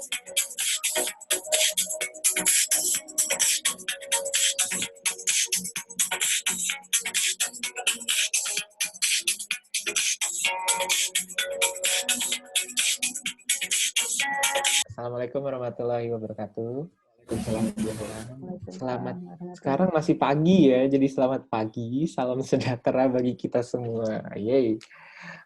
Assalamualaikum warahmatullahi wabarakatuh. Selamat, sekarang masih pagi ya, jadi selamat pagi, salam sejahtera bagi kita semua. Yeay.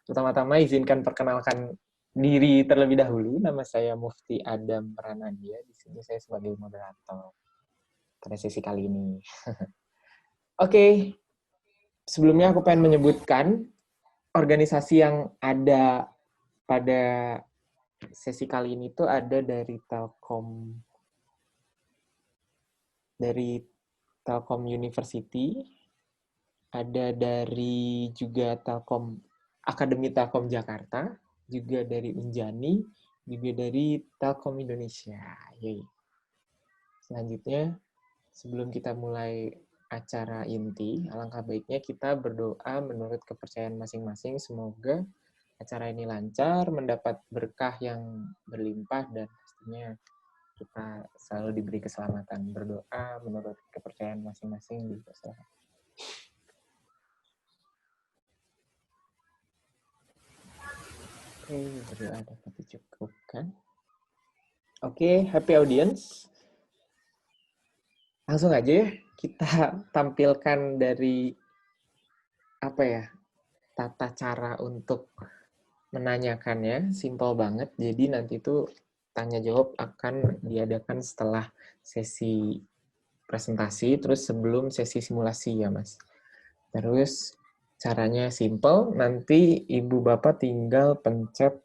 Pertama-tama izinkan perkenalkan diri terlebih dahulu. Nama saya Mufti Adam Pranadia. Di sini saya sebagai moderator pada sesi kali ini. Oke, sebelumnya aku pengen menyebutkan organisasi yang ada pada sesi kali ini tuh ada dari Telkom University, ada dari juga Akademi Telkom Jakarta, juga dari Unjani, juga dari Telkom Indonesia. Yeay. Selanjutnya, sebelum kita mulai acara inti, alangkah baiknya kita berdoa menurut kepercayaan masing-masing. Semoga acara ini lancar, mendapat berkah yang berlimpah, dan pastinya kita selalu diberi keselamatan. Berdoa menurut kepercayaan masing-masing di masalah. Oke, berdoa dapat dicukupkan. Oke, happy audience. Langsung aja ya, kita tampilkan dari tata cara untuk menanyakannya. Simple banget. Jadi nanti itu tanya jawab akan diadakan setelah sesi presentasi, terus sebelum sesi simulasi ya Mas. Terus caranya simple, nanti Ibu Bapak tinggal pencet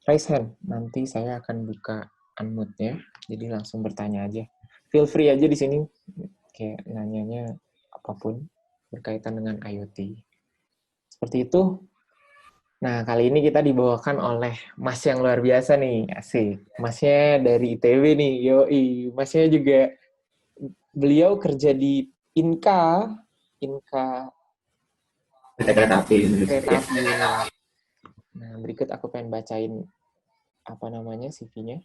raise hand. Nanti saya akan buka unmute-nya, jadi langsung bertanya aja. Feel free aja di sini, kayak nanyanya apapun berkaitan dengan IoT. Seperti itu. Nah, kali ini kita dibawakan oleh Mas yang luar biasa nih, asik. Masnya dari ITB nih, yoi. Masnya juga, beliau kerja di Inka kereta api. Nah, berikut aku pengen bacain CV-nya.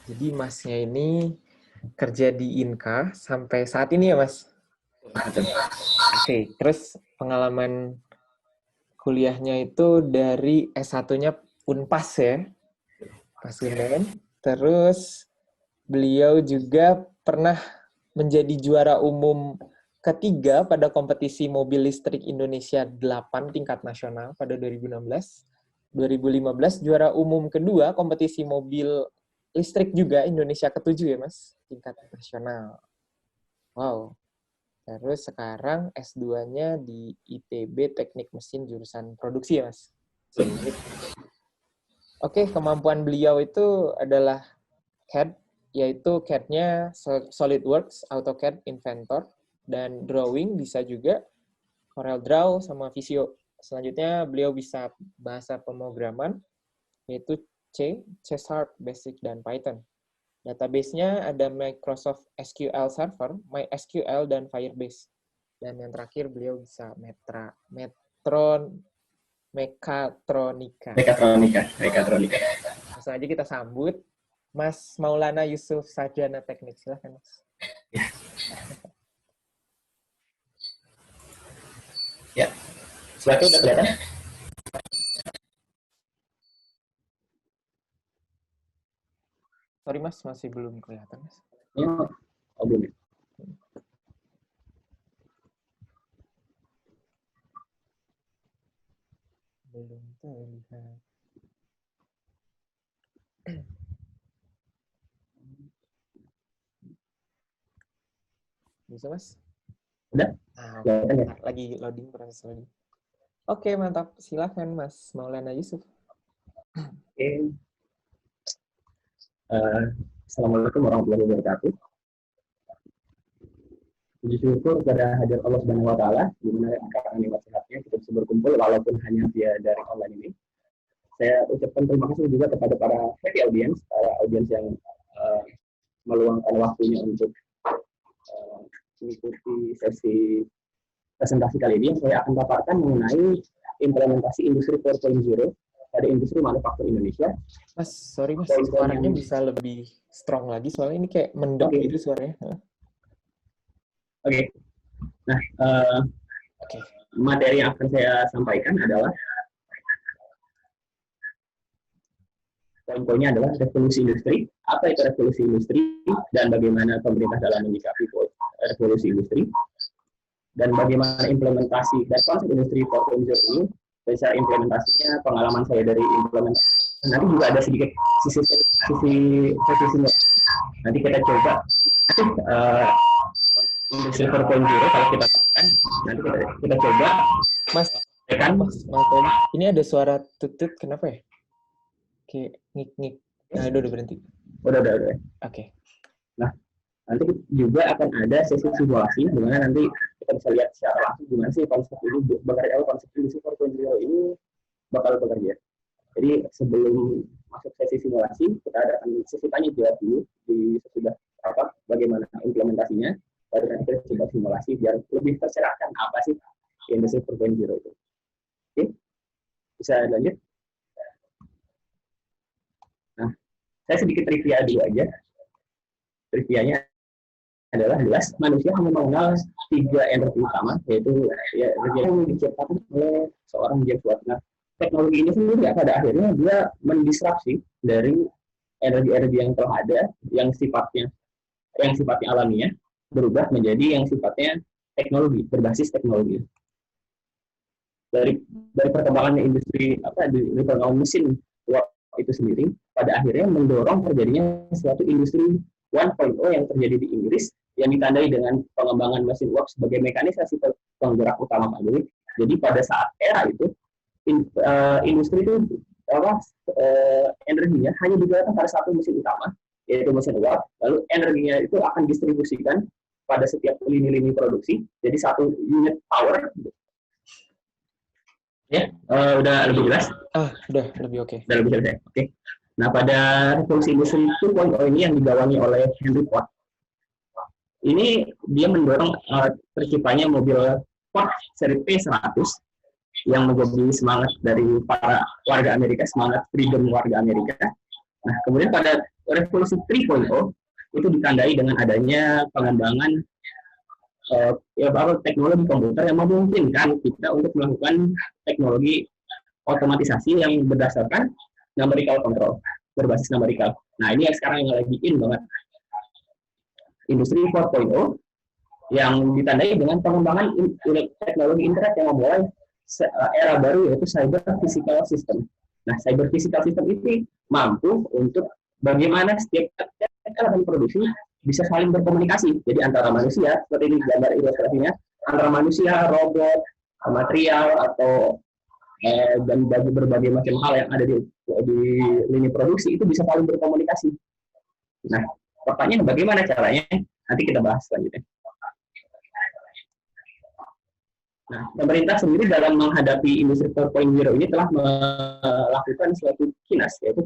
Jadi Masnya ini kerja di Inka sampai saat ini ya, Mas? Oke, terus pengalaman kuliahnya itu dari S1-nya Unpas ya, Pasundan. Terus beliau juga pernah menjadi juara umum ketiga pada kompetisi mobil listrik Indonesia 8 tingkat nasional pada 2016. 2015 juara umum kedua kompetisi mobil listrik juga Indonesia ke-7 ya Mas, tingkat nasional. Wow. Terus sekarang S2-nya di ITB Teknik Mesin jurusan produksi ya Mas. Oke, kemampuan beliau itu adalah CAD, yaitu CAD-nya SolidWorks, AutoCAD Inventor, dan drawing bisa juga, CorelDRAW sama Visio. Selanjutnya beliau bisa bahasa pemrograman, yaitu C Sharp, Basic, dan Python. Database-nya ada Microsoft SQL Server, MySQL, dan Firebase. Dan yang terakhir beliau bisa mekatronika. Langsung aja kita sambut Mas Maulana Yusuf Sarjana Teknik. Silahkan, Mas. Ya, slide udah kelihatan? Sorry, Mas, masih belum kelihatan, Mas. Belum. Belum terlihat. Bisa, Mas? Udah? Lagi loading, proses loading. Oke, mantap. Silahkan, Mas Maulana Yusuf. Oke. Assalamualaikum warahmatullahi wabarakatuh. Puji syukur kepada hadir Allah Subhanahu wa taala di mana angkatan nikmat sehatnya kita bisa berkumpul walaupun hanya via dari online ini. Saya ucapkan terima kasih juga kepada para happy audience, para audiens yang meluangkan waktunya untuk mengikuti sesi presentasi kali ini saya akan paparkan mengenai implementasi industri 4.0 pada industri manufaktur Indonesia. Mas, sorry Mas, Poin-poin suaranya yang bisa lebih strong lagi, soalnya ini kayak mendem Oke. gitu suaranya. Oke. Nah, Oke. materi yang akan saya sampaikan adalah poin-poinnya adalah revolusi industri. Apa itu revolusi industri dan bagaimana pemerintah dalam menyikapi revolusi industri, dan bagaimana implementasi dan konsep industri 4.0 ini. Secara implementasinya, pengalaman saya dari implementasi. Nanti juga ada sedikit sisi nanti kita coba industri 4.0 kalau kita tekan, nanti kita coba Mas, tekan. Mas, ini ada suara tutut, kenapa ya? Kayak ngik-ngik. Nah, udah berhenti. Udah. Oke. Nah, nanti juga akan ada sesi simulasi, di mana nanti kita bisa lihat secara langsung gimana sih konsep industri 4.0 ini bakal bekerja. Jadi sebelum masuk sesi simulasi, kita adakan sesi tanya jawab dulu di sesudah bagaimana implementasinya, baru nanti kita coba simulasi biar lebih tercerahkan apa sih industri 4.0 itu. Oke, bisa lanjut. Nah, saya sedikit trivia dulu aja. Trivianya adalah jelas manusia hanya mengenal 3 energi utama, yaitu energi yang diciptakan oleh seorang James Watt. Nah, teknologi ini sendiri pada akhirnya dia mendisrupsi dari energi-energi yang telah ada, yang sifatnya alamiah, berubah menjadi yang sifatnya teknologi, berbasis teknologi. Dari perkembangannya industri di perkembangan mesin Watt itu sendiri, pada akhirnya mendorong terjadinya suatu industri 1.0 yang terjadi di Inggris, yang ditandai dengan pengembangan mesin uap sebagai mekanisasi penggerak utama pabrik. Jadi pada saat era itu, industri itu energinya hanya digunakan pada satu mesin utama, yaitu mesin uap. Lalu energinya itu akan distribusikan pada setiap lini-lini produksi. Jadi satu unit power. Ya, udah lebih jelas? Udah lebih oke. Udah lebih jelas. Oke. Nah, pada revolusi industri 2.0 ini yang digawangi oleh Henry Ford, ini dia mendorong terciptanya mobil Ford seri P100 yang menjadi semangat dari para warga Amerika, semangat freedom warga Amerika. Nah, kemudian pada revolusi 3.0 itu ditandai dengan adanya pengembangan teknologi komputer yang memungkinkan kita untuk melakukan teknologi otomatisasi yang berdasarkan numerical control, berbasis numerical. Nah, ini yang sekarang yang lagi in banget. Industri 4.0 yang ditandai dengan pengembangan teknologi internet yang memulai era baru, yaitu cyber physical system. Nah, cyber physical system ini mampu untuk bagaimana setiap elemen produksi bisa saling berkomunikasi. Jadi antara manusia, seperti ini gambar ilustrasinya, antara manusia, robot, material, atau dan berbagai macam hal yang ada di lini produksi itu bisa saling berkomunikasi. Nah, pertanyaan bagaimana caranya? Nanti kita bahas selanjutnya. Nah, pemerintah sendiri dalam menghadapi industri 4.0 ini telah melakukan suatu KINAS, yaitu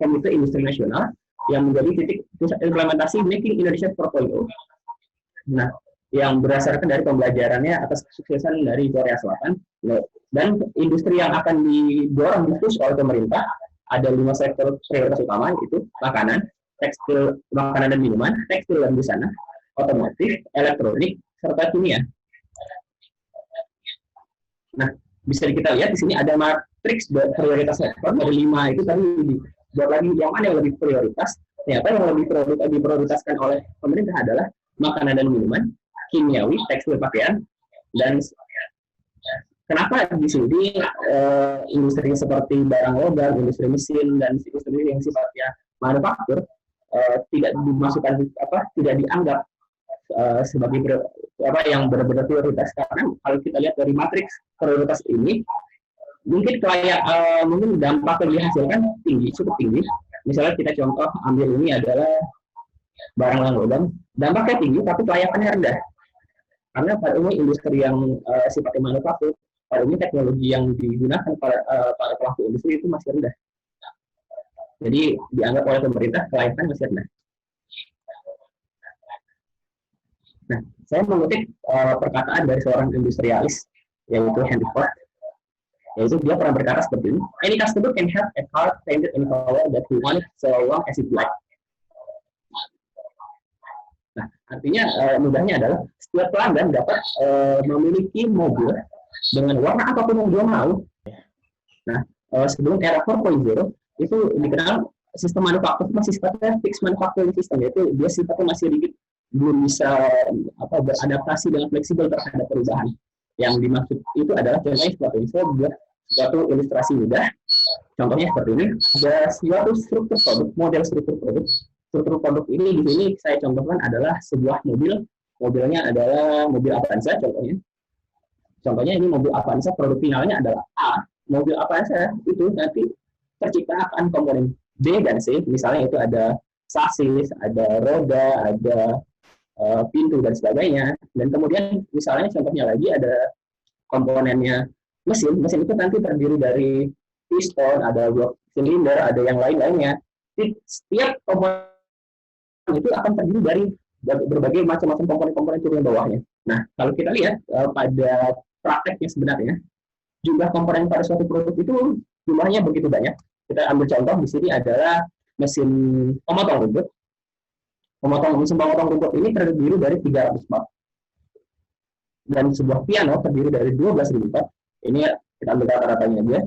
Komite Industri Nasional, yang menjadi titik pusat implementasi Making Indonesia 4.0. Nah, yang berdasarkan dari pembelajarannya atas kesuksesan dari Korea Selatan. Dan industri yang akan didorong khusus oleh pemerintah ada 5 sektor prioritas utama, yaitu makanan, tekstil, makanan dan minuman, tekstil dan busana, otomotif, elektronik, serta kimia. Nah, bisa kita lihat di sini ada matriks prioritas sektor dari 5 itu tadi buat lagi yang mana yang lebih prioritas. Ternyata yang lebih diprioritaskan oleh pemerintah adalah makanan dan minuman, kimiawi, tekstil pakaian, dan kenapa di sini industri seperti barang logam, industri mesin, dan industri yang sifatnya manufaktur tidak dimasukkan tidak dianggap sebagai yang benar-benar prioritas, karena kalau kita lihat dari matriks prioritas ini mungkin mungkin dampak yang dihasilkan cukup tinggi. Misalnya kita contoh ambil ini adalah barang logam, dampaknya tinggi tapi kelayakannya rendah, karena pada umumnya industri yang sifatnya manufaktur, pada umumnya teknologi yang digunakan para pelaku industri itu masih rendah. Jadi dianggap oleh pemerintah kelayakan masih rendah. Nah, saya mengutip perkataan dari seorang industrialis, yaitu Henry Ford, yaitu dia pernah berkata seperti ini, any customer can have a car painted in color that he wants so long as it black. Nah, artinya mudahnya adalah setiap pelanggan dapat memiliki mobil dengan warna apapun yang dia mau. Nah, sebelum era 4.0 itu dikenal sistem manufaktur masih sifatnya fixed manufacturing system, yaitu dia sifatnya masih rigid, belum bisa beradaptasi dengan fleksibel terhadap perubahan. Yang dimaksud itu adalah contohnya seperti ini. Saya buat suatu ilustrasi mudah. Contohnya seperti ini. Ada suatu struktur produk, model struktur produk. Struktur produk ini di sini saya contohkan adalah sebuah mobil. Mobilnya adalah mobil Avanza contohnya. Contohnya ini mobil Avanza, produk finalnya adalah A. Mobil Avanza itu nanti terciptakan komponen B dan C. Misalnya itu ada sasis, ada roda, ada pintu dan sebagainya. Dan kemudian misalnya contohnya lagi ada komponennya mesin. Mesin itu nanti terdiri dari piston, ada blok silinder, ada yang lain-lainnya. Setiap komponen itu akan terdiri dari berbagai macam-macam komponen-komponen turun bawahnya. Nah, kalau kita lihat pada prakteknya sebenarnya, jumlah komponen pada suatu produk itu jumlahnya begitu banyak. Kita ambil contoh di sini adalah mesin pemotong rumput. Mesin pemotong rumput ini terdiri dari 300 watt. Dan sebuah piano terdiri dari 12.000 watt. Ini kita ambil rata-ratanya aja.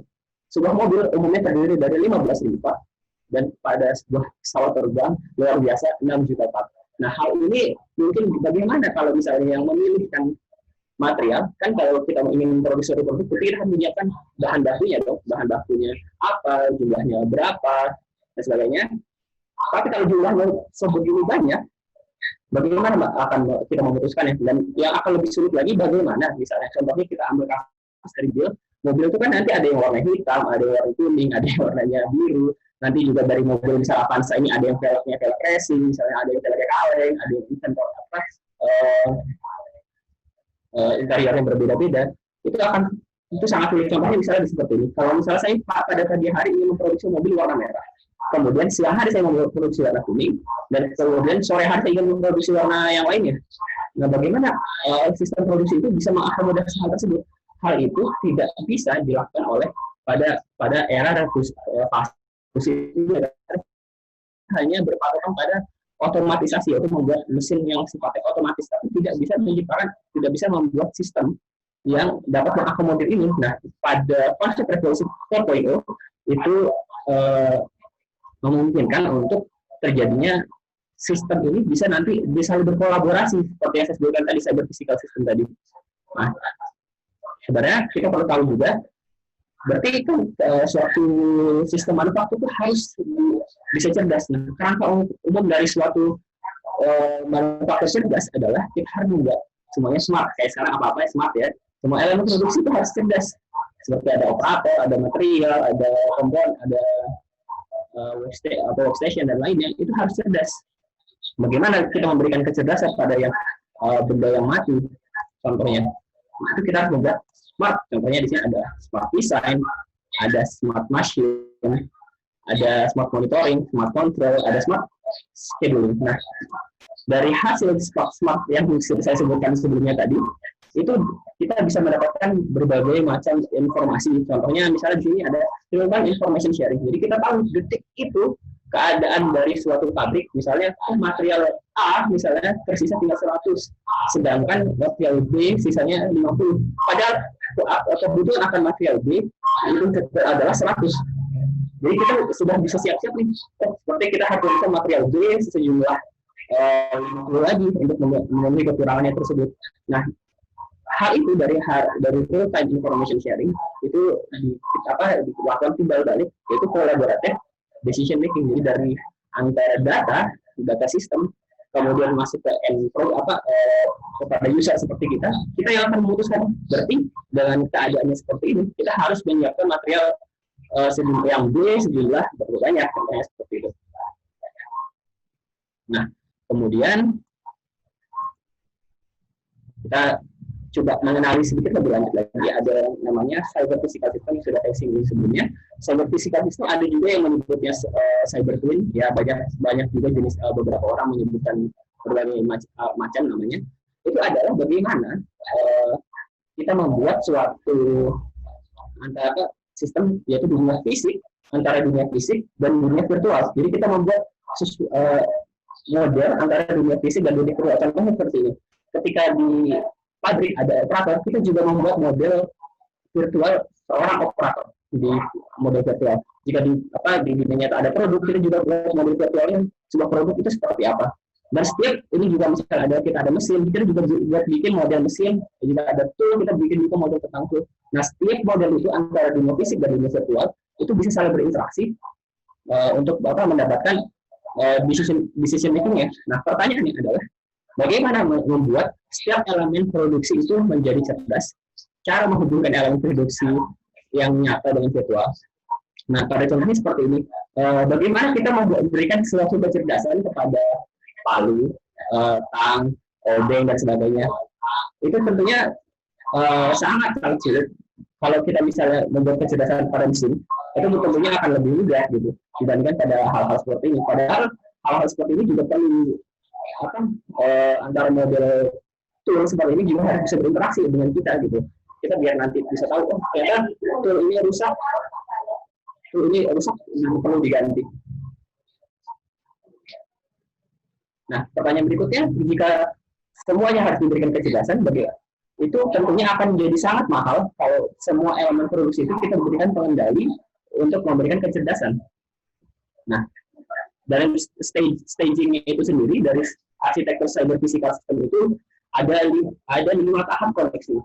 Sebuah mobil umumnya terdiri dari 15.000 watt. Dan pada sebuah pesawat terbang luar biasa 6 juta watt. Nah, hal ini mungkin bagaimana kalau misalnya yang memilihkan material, kan kalau kita ingin produksi produk, kita harus menyiapkan bahan bakunya dong, bahan bakunya apa, jumlahnya berapa, dan sebagainya. Tapi kalau jumlahnya sebegini banyak, bagaimana akan kita memutuskannya? Dan yang akan lebih sulit lagi bagaimana? Misalnya contohnya kita ambil kasus dari mobil itu kan nanti ada yang warna hitam, ada yang warna kuning, ada yang warnanya biru. Nanti juga dari mobil misal Avanza ini ada yang velgnya velg racing, misalnya ada yang velgnya kaleng, ada yang interior apa, interior yang berbeda-beda, itu sangat sulit. Contohnya misalnya seperti ini. Kalau misalnya saya pada pagi hari ingin memproduksi mobil warna merah, kemudian siang hari saya memproduksi warna kuning, dan kemudian sore hari saya ingin memproduksi warna yang lainnya. Nah, bagaimana sistem produksi itu bisa mengakomodasi hal tersebut? Hal itu tidak bisa dilakukan oleh pada era revolusi ini, hanya berpatokan pada otomatisasi, yaitu membuat mesin yang sifatnya otomatis, tapi tidak bisa membuat sistem yang dapat mengakomodir ini. Nah, pada konsep revolusi 4.0 itu memungkinkan untuk terjadinya sistem ini bisa nanti bisa berkolaborasi seperti yang saya sebutkan tadi, cyber physical system tadi. Nah, sebenarnya kita perlu tahu juga, berarti kan suatu sistem manufaktur itu harus bisa cerdas. Nah, kerangka umum dari suatu manufaktur cerdas adalah kita harus membuat semuanya smart. Kayak sekarang apa-apa ya smart ya. Semua elemen produksi itu harus cerdas. Seperti ada operator, ada material, ada komponen, ada workstation dan lainnya, itu harus cerdas. Bagaimana kita memberikan kecerdasan pada yang benda yang mati, contohnya. Itu kita harus membuat smart. Contohnya di sini ada smart design, ada smart machine, ada smart monitoring, smart control, ada smart scheduling. Nah, dari hasil smart yang saya sebutkan sebelumnya tadi, itu kita bisa mendapatkan berbagai macam informasi. Contohnya misalnya di sini ada real-time information sharing. Jadi kita tahu detik itu keadaan dari suatu pabrik, misalnya material A misalnya tersisa tinggal 100, sedangkan material B sisanya 50. Padahal kebutuhan akan material B itu adalah 100. Jadi kita sudah bisa siap-siap nih. Seperti kita harus material B sejumlah 50 lagi untuk memenuhi kekurangannya tersebut. Nah, hal itu dari real time information sharing itu dilakukan timbal balik, yaitu kolaboratif decision making. Jadi dari antara data sistem kemudian masuk ke kepada user seperti kita yang akan memutuskan. Berarti dengan keadaannya seperti ini, kita harus menyiapkan material yang B sejumlah banyak, contohnya seperti itu. Nah, kemudian kita coba mengenali sedikit lebih lanjut lagi, ada namanya cyber physical system yang sudah saya singgung sebelumnya. Cyber physical system ada juga yang menyebutnya cyber twin, ya banyak juga jenis, beberapa orang menyebutkan berbagai macam namanya. itu adalah bagaimana kita membuat suatu antara sistem, yaitu dunia fisik, antara dunia fisik dan dunia virtual. Jadi kita membuat model antara dunia fisik dan dunia virtual. Contohnya seperti ini. Ketika di pabrik ada operator, kita juga membuat model virtual seorang operator di model virtual. Jika di dunia nyata ada produk, kita juga buat model virtualnya sebuah produk itu seperti apa. Dan setiap ini juga misalnya kita ada mesin, kita juga buat bikin model mesin. Jika ada tool, kita bikin juga model tentang tool. Nah, setiap model itu antara dunia fisik dan dunia virtual itu bisa saling berinteraksi untuk mendapatkan decision making-nya. Nah, pertanyaannya adalah bagaimana membuat setiap elemen produksi itu menjadi cerdas, cara menghubungkan elemen produksi yang nyata dengan virtual. Nah, pada contohnya seperti ini, bagaimana kita memberikan suatu kecerdasan kepada palu, tang, obeng, dan sebagainya. Itu tentunya sangat sulit. Kalau kita misalnya membuat kecerdasan pada mesin, itu tentunya akan lebih mudah gitu dibandingkan pada hal-hal seperti ini. Padahal hal-hal seperti ini juga perlu antara model tool seperti ini juga harus bisa berinteraksi dengan kita gitu. Kita biar nanti bisa tahu, oh ternyata tool ini rusak, perlu diganti. Nah, pertanyaan berikutnya, jika semuanya harus diberikan kecerdasan, itu tentunya akan menjadi sangat mahal kalau semua elemen produksi itu kita berikan pengendali untuk memberikan kecerdasan. Nah, dalam stagingnya itu sendiri, dari arsitektur cyber physical system itu ada 5 tahap koneksi.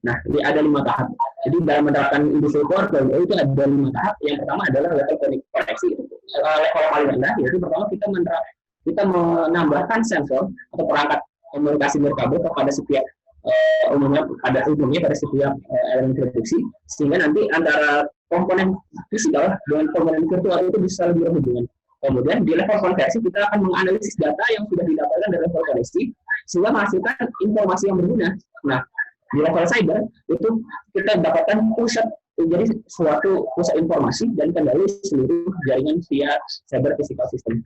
Nah, ada 5 tahap. Jadi dalam menerapkan industri 4.0 itu ada 5 tahap. Yang pertama adalah level koneksi, level paling rendah, yaitu pertama kita menambahkan sensor atau perangkat komunikasi nirkabel kepada setiap umumnya pada setiap elemen produksi, sehingga nanti antara komponen fisikal dengan komponen virtual itu bisa lebih berhubungan. Kemudian di level konversi kita akan menganalisis data yang sudah didapatkan dari level koneksi sehingga menghasilkan informasi yang berguna. Nah, di level cyber itu kita dapatkan pusat, jadi suatu pusat informasi dan kendali seluruh jaringan via cyber physical system.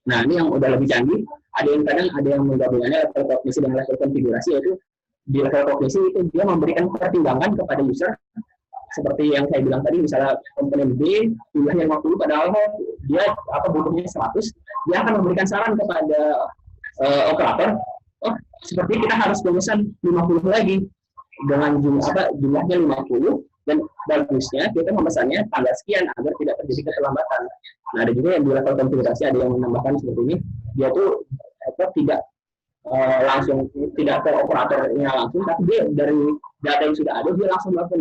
Nah, ini yang udah lebih canggih. Ada yang menggabungkannya level kognisi dan level konfigurasi, yaitu di level kognisi itu dia memberikan pertimbangan kepada user, seperti yang saya bilang tadi, misalnya komponen B jumlahnya 50, padahal dia butuhnya 100, dia akan memberikan saran kepada operator, oh seperti kita harus memesan 50 lagi dengan jumlahnya 50, dan bagusnya kita memesannya tanggal sekian agar tidak terjadi keterlambatan. Nah, ada juga yang di level konfigurasi, ada yang menambahkan seperti ini, dia tuh tidak langsung, tidak ke operatornya langsung, tapi dia dari data yang sudah ada, dia langsung melakukan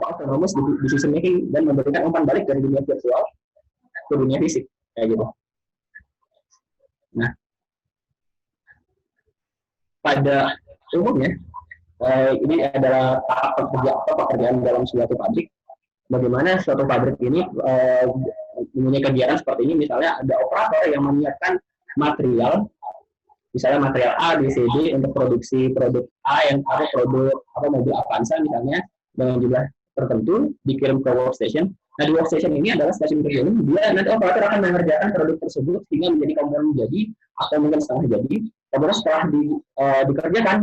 autonomous decision making dan memberikan umpan balik dari dunia virtual ke dunia fisik, kayak gitu. Nah, pada umumnya ini adalah tahap pekerjaan dalam suatu pabrik. Bagaimana suatu pabrik ini mempunyai kegiatan seperti ini, misalnya ada operator yang menyiapkan material, misalnya material A, B, C, D untuk produksi produk A yang produk mobil Avanza misalnya dengan jumlah tertentu, dikirim ke workstation. Nah, di workstation ini adalah stasiun kerja ini, dia nanti operator akan mengerjakan produk tersebut sehingga menjadi komponen jadi atau mungkin setengah jadi. Kemudian setelah dikerjakan,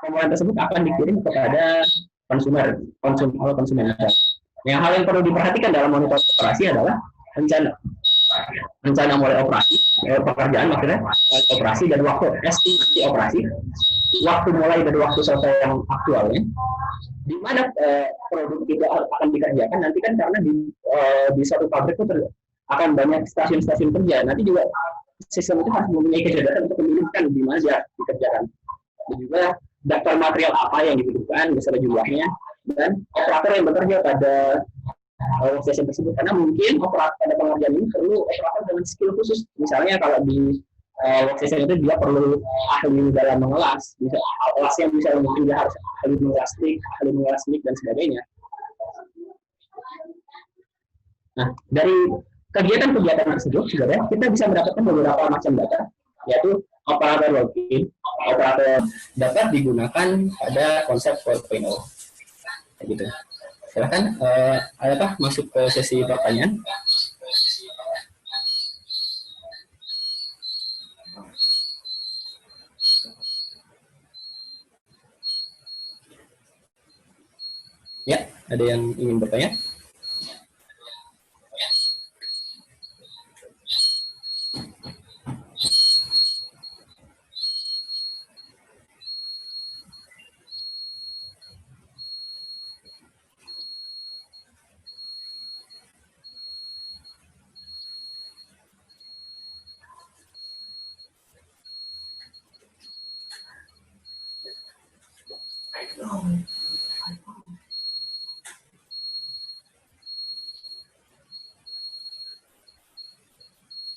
komponen tersebut akan dikirim kepada konsumen. Yang hal yang perlu diperhatikan dalam monitor operasi adalah rencana mulai operasi, pekerjaan maksudnya operasi, dan waktu estimasi operasi, waktu mulai dari waktu selesai yang aktualnya, di mana produk itu akan dikerjakan nanti kan, karena di suatu pabrik itu akan banyak stasiun-stasiun kerja. Nanti juga sistem itu harus mempunyai kecerdasan untuk memilihkan di mana dia dikerjakan. Dan juga daftar material apa yang dibutuhkan beserta jumlahnya, dan operator yang bekerja pada workstation tersebut, karena mungkin operator pada pengerjaan ini perlu operator dengan skill khusus. Misalnya kalau di workstation itu dia perlu ahli dalam mengelas, alasnya misalnya mungkin dia harus ahli mengelas mic dan sebagainya. Nah, dari kegiatan-kegiatan tersebut sebenarnya kita bisa mendapatkan beberapa macam data, yaitu operator login. Operator dapat digunakan pada konsep 4.0. Gitu. Silakan, adakah masuk ke sesi pertanyaan? Ya, ada yang ingin bertanya?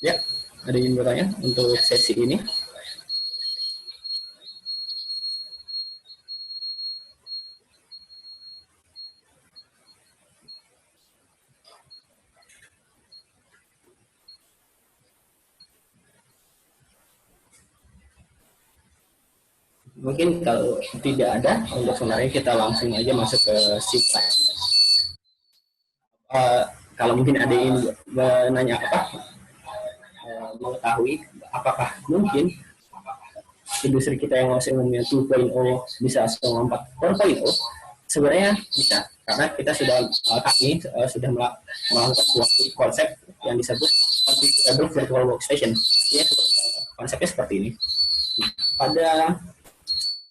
Ya, ada yang ingin bertanya untuk sesi ini? Mungkin kalau tidak ada, untuk sebenarnya kita langsung aja masuk ke simulasi. Kalau mungkin ada yang menanya mengetahui apakah mungkin industri kita yang masih umumnya 2.0 bisa langsung 4.0, sebenarnya bisa, karena kita sudah kami sudah melakukan sebuah konsep yang disebut configurable virtual workstation. Artinya konsepnya seperti ini. Pada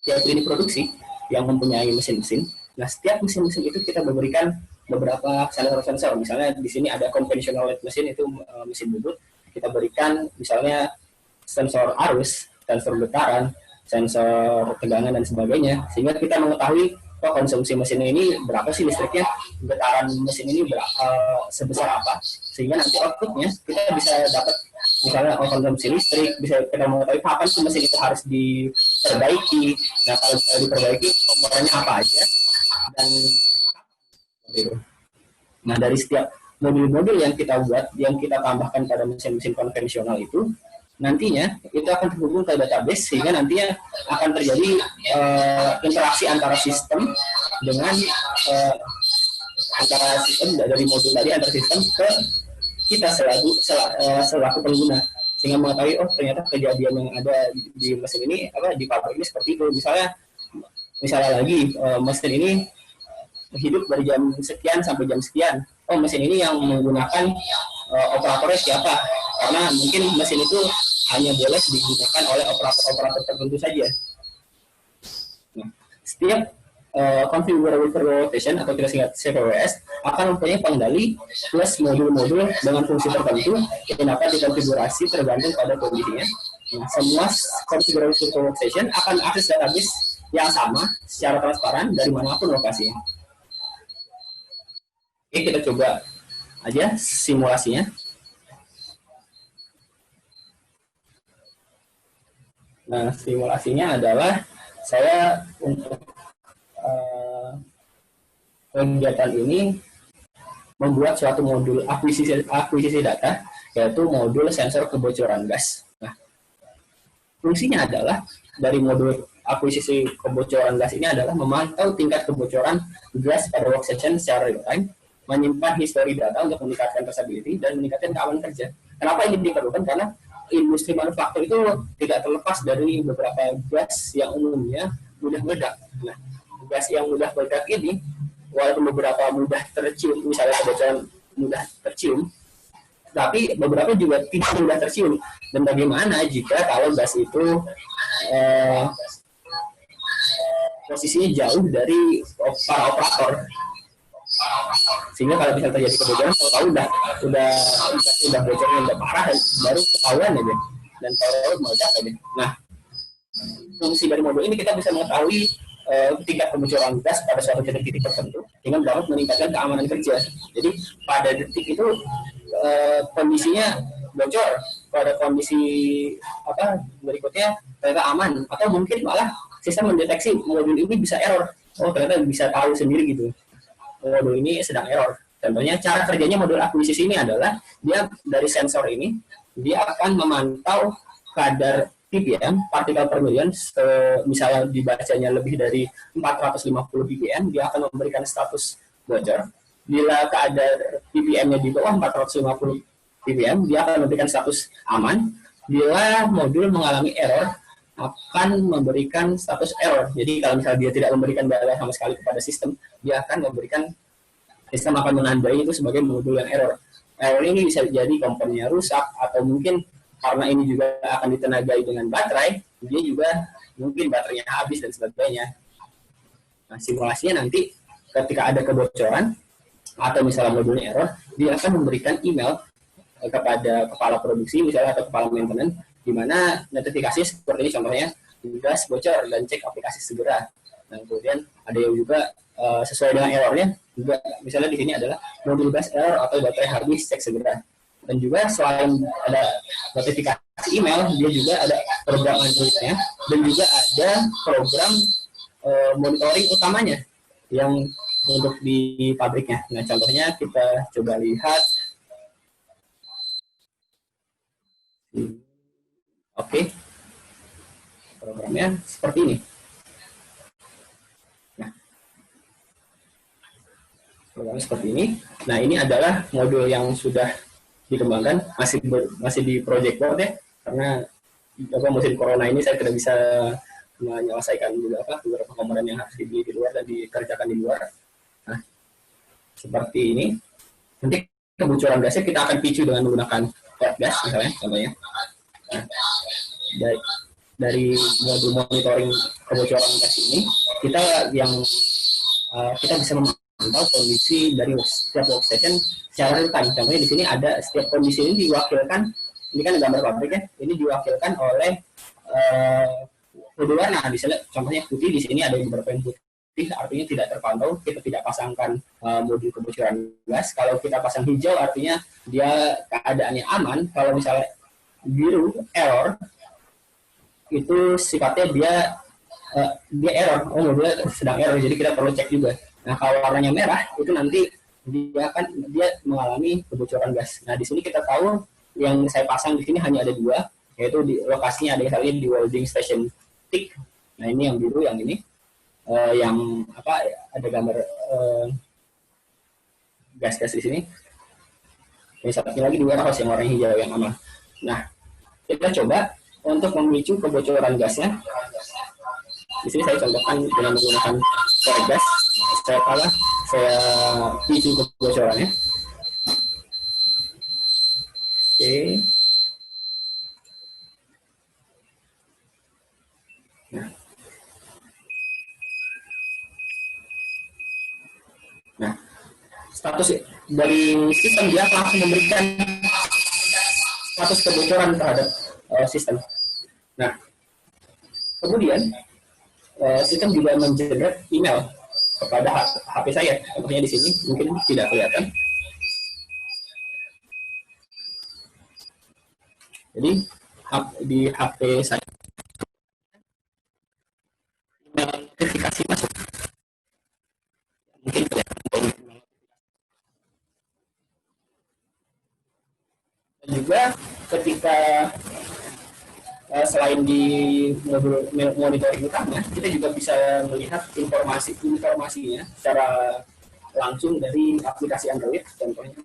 setiap unit produksi yang mempunyai mesin-mesin, nah setiap mesin-mesin itu kita memberikan beberapa sensor-sensor. Misalnya di sini ada conventional mesin, itu mesin bubut. Kita berikan misalnya sensor arus, sensor getaran, sensor tegangan dan sebagainya, sehingga kita mengetahui konsumsi mesin ini berapa sih listriknya, getaran mesin ini sebesar apa, sehingga nanti outputnya kita bisa dapat misalnya konsumsi listrik, bisa kita mengetahui kapan sih mesin itu harus diperbaiki. Nah kalau bisa diperbaiki komponennya apa aja dan gitu. Nah dari setiap modul-modul yang kita buat, yang kita tambahkan pada mesin-mesin konvensional itu, nantinya itu akan terhubung ke database, sehingga nantinya akan terjadi interaksi antara sistem dengan antara sistem dari modul tadi, antar sistem ke kita selaku pengguna, sehingga mengetahui ternyata kejadian yang ada di mesin ini di pabrik ini seperti itu. Misalnya lagi mesin ini hidup dari jam sekian sampai jam sekian. Mesin ini yang menggunakan operatornya siapa? Karena mungkin mesin itu hanya boleh digunakan oleh operator-operator tertentu saja. Nah, setiap configurable virtual workstation atau kita singkat CVWS akan mempunyai pengendali plus modul-modul dengan fungsi tertentu yang dapat dikonfigurasi tergantung pada kondisinya. Nah, semua configurable virtual workstation akan akses database yang sama secara transparan dari manapun lokasinya. Oke, kita coba aja simulasinya. Nah, simulasinya adalah saya untuk kegiatan ini membuat suatu modul akuisisi data, yaitu modul sensor kebocoran gas. Nah, fungsinya adalah dari modul akuisisi kebocoran gas ini adalah memantau tingkat kebocoran gas pada workstation secara real time, menyimpan histori data untuk meningkatkan traceability dan meningkatkan keamanan kerja. Kenapa ini diperlukan? Karena industri manufaktur itu tidak terlepas dari beberapa gas yang umumnya mudah meledak. Nah, gas yang mudah meledak ini, walaupun beberapa mudah tercium, misalnya kebocoran mudah tercium, tapi beberapa juga tidak mudah tercium. Dan bagaimana jika kalau gas itu posisinya jauh dari para operator, sehingga kalau bisa terjadi kebocoran, tahu udah bocornya udah parah, baru ketahuan aja dan tahu meledak aja. Nah, fungsi dari modul ini kita bisa mengetahui tingkat kebocoran gas pada suatu titik tertentu dengan dapat meningkatkan keamanan kerja. Jadi pada detik itu kondisinya bocor, pada kondisi berikutnya ternyata aman, atau mungkin malah sistem mendeteksi modul ini bisa error. Ternyata bisa tahu sendiri gitu, modul ini sedang error. Contohnya cara kerjanya modul akuisisi ini adalah dia dari sensor ini dia akan memantau kadar ppm, partikel per million, misalnya dibacanya lebih dari 450 ppm, dia akan memberikan status bocor. Bila kadar ppm-nya di bawah 450 ppm, dia akan memberikan status aman. Bila modul mengalami error akan memberikan status error. Jadi kalau misalnya dia tidak memberikan data sama sekali kepada sistem, dia akan memberikan, sistem akan menandai itu sebagai modul yang error. Error ini bisa jadi komponennya rusak, atau mungkin karena ini juga akan ditenagai dengan baterai, dia juga mungkin baterainya habis dan sebagainya. Nah, simulasinya nanti ketika ada kebocoran atau misalnya modulnya error, dia akan memberikan email kepada kepala produksi misalnya atau kepala maintenance, di mana notifikasi seperti ini contohnya, gas bocor dan cek aplikasi segera. Nah, kemudian ada yang juga sesuai dengan errornya juga, misalnya di sini adalah modul gas error atau baterai habis, cek segera. Dan juga selain ada notifikasi email, dia juga ada program Android-nya dan juga ada program monitoring utamanya yang untuk di pabriknya. Nah, contohnya kita coba lihat. Oke, programnya seperti ini. Nah, programnya seperti ini. Nah, ini adalah modul yang sudah dikembangkan, masih di project board ya, karena musim corona ini saya tidak bisa menyelesaikan beberapa komponen yang harus dibeli di luar dan dikerjakan di luar. Nah, seperti ini. Nanti kebocoran gasnya kita akan picu dengan menggunakan port gas misalnya, contohnya. Nah, dari modul monitoring kebocoran gas ini, kita bisa memantau kondisi dari setiap workstation secara real time. Contohnya di sini ada setiap kondisi ini diwakilkan, ini kan gambar pabrik ya, ini diwakilkan oleh kode warna. Misalnya contohnya putih, di sini ada beberapa yang putih, artinya tidak terpantau, kita tidak pasangkan modul kebocoran gas. Kalau kita pasang hijau artinya dia keadaannya aman. Kalau misalnya biru error, itu sifatnya dia error, modulnya sedang error, jadi kita perlu cek juga. Nah, kalau warnanya merah itu nanti dia mengalami kebocoran gas. Nah, di sini kita tahu yang saya pasang di sini hanya ada 2, yaitu di lokasinya ada misalnya di welding station tick. Nah, ini yang biru, yang ini yang ada gambar gas-gas di sini. Yang satunya lagi di warehouse yang warna hijau yang aman. Nah, kita coba untuk memicu kebocoran gasnya. Di sini saya contohkan dengan menggunakan korek gas. Saya picu kebocorannya. Oke. Nah, status dari sistem dia langsung memberikan status kebocoran terhadap sistem. Nah, kemudian sistem juga mengenerate email kepada HP saya. Contohnya di sini mungkin tidak kelihatan. Jadi di HP saya notifikasi masuk. Mungkin kelihatan. Dan juga ketika selain di modul monitoring utama, kita juga bisa melihat informasinya secara langsung dari aplikasi Android, contohnya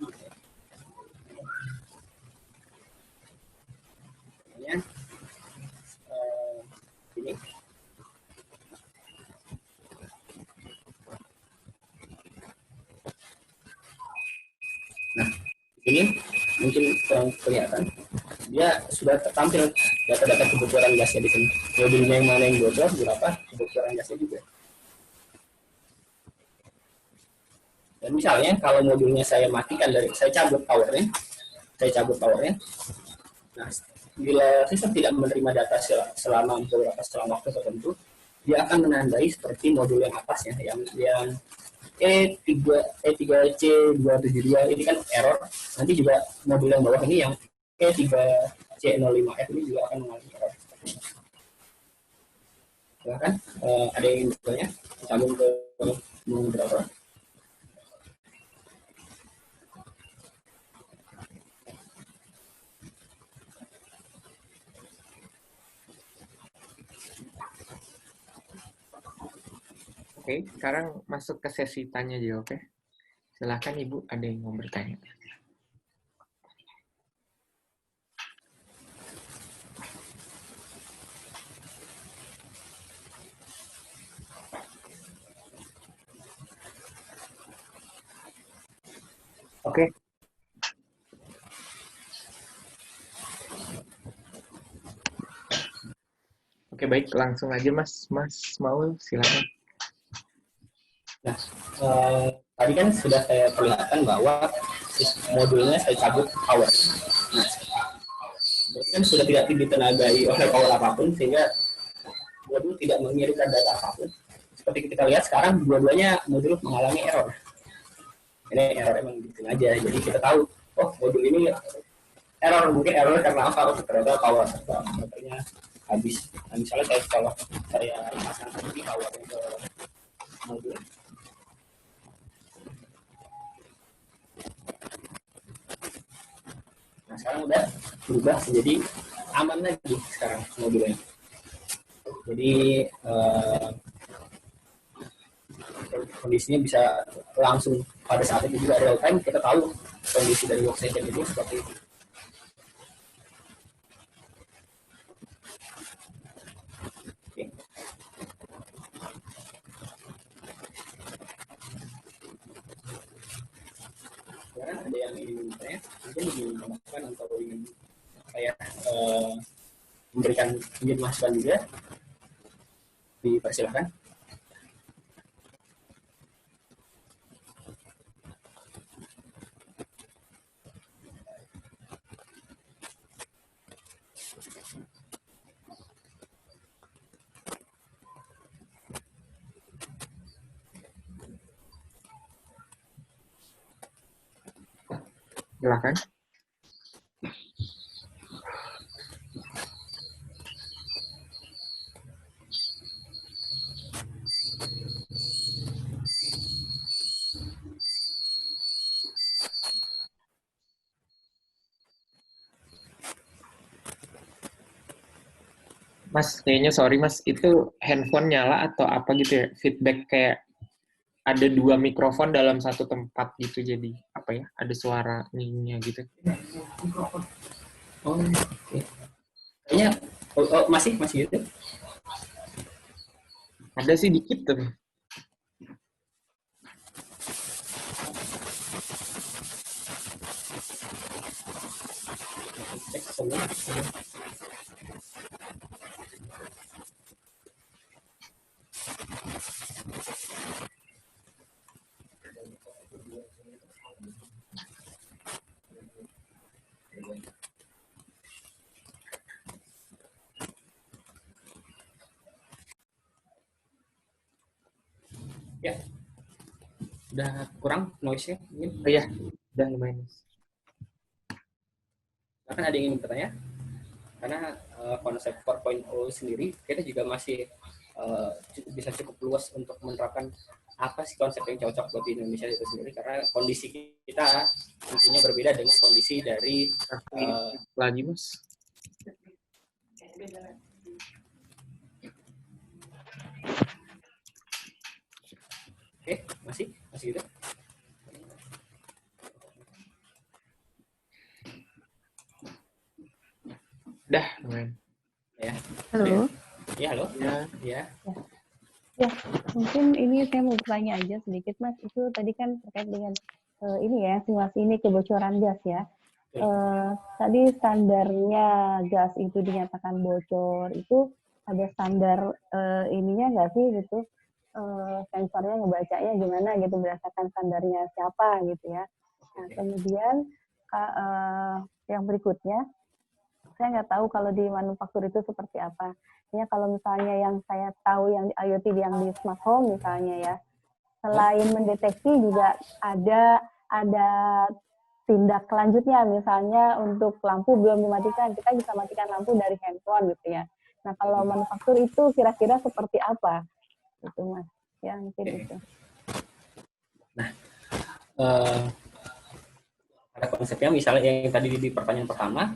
ini. Nah, ini mungkin kurang kelihatan. Dia sudah tertampil data-data kebocoran gasnya di sini. Modulnya yang mana yang bocor, berapa kebocoran gasnya juga. Dan misalnya kalau modulnya saya matikan saya cabut powernya. Nah, bila sistem tidak menerima data selama waktu tertentu, dia akan menandai seperti modul yang atasnya, yang E3C272 ini kan error. Nanti juga modul yang bawah ini yang E3C05F ini juga akan mengalami error. Silahkan, ada yang bertanya? Sambung ke moderator. Oke, sekarang masuk ke sesi tanya jawab ya. Silahkan Ibu, ada yang mau bertanya. Oke. Oke, baik, langsung aja Mas. Mas mau silakan. Nah, tadi kan sudah saya perlihatkan bahwa modulnya saya cabut power. Nah, berarti kan sudah tidak ditenagai oleh power apapun, sehingga modul tidak mengirimkan data apapun. Seperti kita lihat sekarang, dua-duanya modul mengalami error. Ini error emang bikin aja, jadi kita tahu, oh modul ini error, mungkin error karena apa? Oh, ternyata power baterainya habis. Nah, misalnya kalau saya pasang ini power ke modul, nah sekarang udah berubah menjadi aman lagi sekarang modulnya. Jadi kondisinya bisa langsung pada saat itu juga real time, kita tahu kondisi dari workstation itu seperti itu. Oke. Sekarang ada yang ingin bertanya, mungkin ingin menambahkan atau ingin saya memberikan ingin masukan juga, dipersilakan. Silakan. Mas, kayaknya sorry Mas, itu handphone nyala atau apa gitu ya? Feedback kayak ada dua mikrofon dalam satu tempat gitu, jadi apa ya? Ada suara nya gitu. Oh, oke. Kayaknya masih gitu. Ada sih dikit tuh. Cek semua. Ya, udah kurang noise-nya mungkin. Oh iya, udah lumayan. Bahkan ada yang ingin bertanya, karena konsep 4.0 sendiri kita juga masih bisa cukup luas untuk menerapkan apa sih konsep yang cocok buat di Indonesia itu sendiri, karena kondisi kita tentunya berbeda dengan kondisi dari lagi Mas. Oke, masih gitu. Dah, lumayan. Ya. Halo. Ya, halo. Ya. Ya, mungkin ini saya mau bertanya aja sedikit, Mas. Itu tadi kan terkait dengan ini ya, simulasi ini kebocoran gas ya. Tadi standarnya gas itu dinyatakan bocor, itu ada standar ininya nggak sih gitu? Sensornya ngebacanya gimana gitu, berdasarkan standarnya siapa gitu ya. Nah, kemudian yang berikutnya, saya nggak tahu kalau di manufaktur itu seperti apa. Ya, kalau misalnya yang saya tahu yang di IoT yang di smart home misalnya ya, selain mendeteksi juga ada tindak lanjutnya, misalnya untuk lampu belum dimatikan, kita bisa matikan lampu dari handphone gitu ya. Nah, kalau manufaktur itu kira-kira seperti apa? Itu Mas, ya mungkin itu. Nah, pada konsepnya misalnya yang tadi di pertanyaan pertama,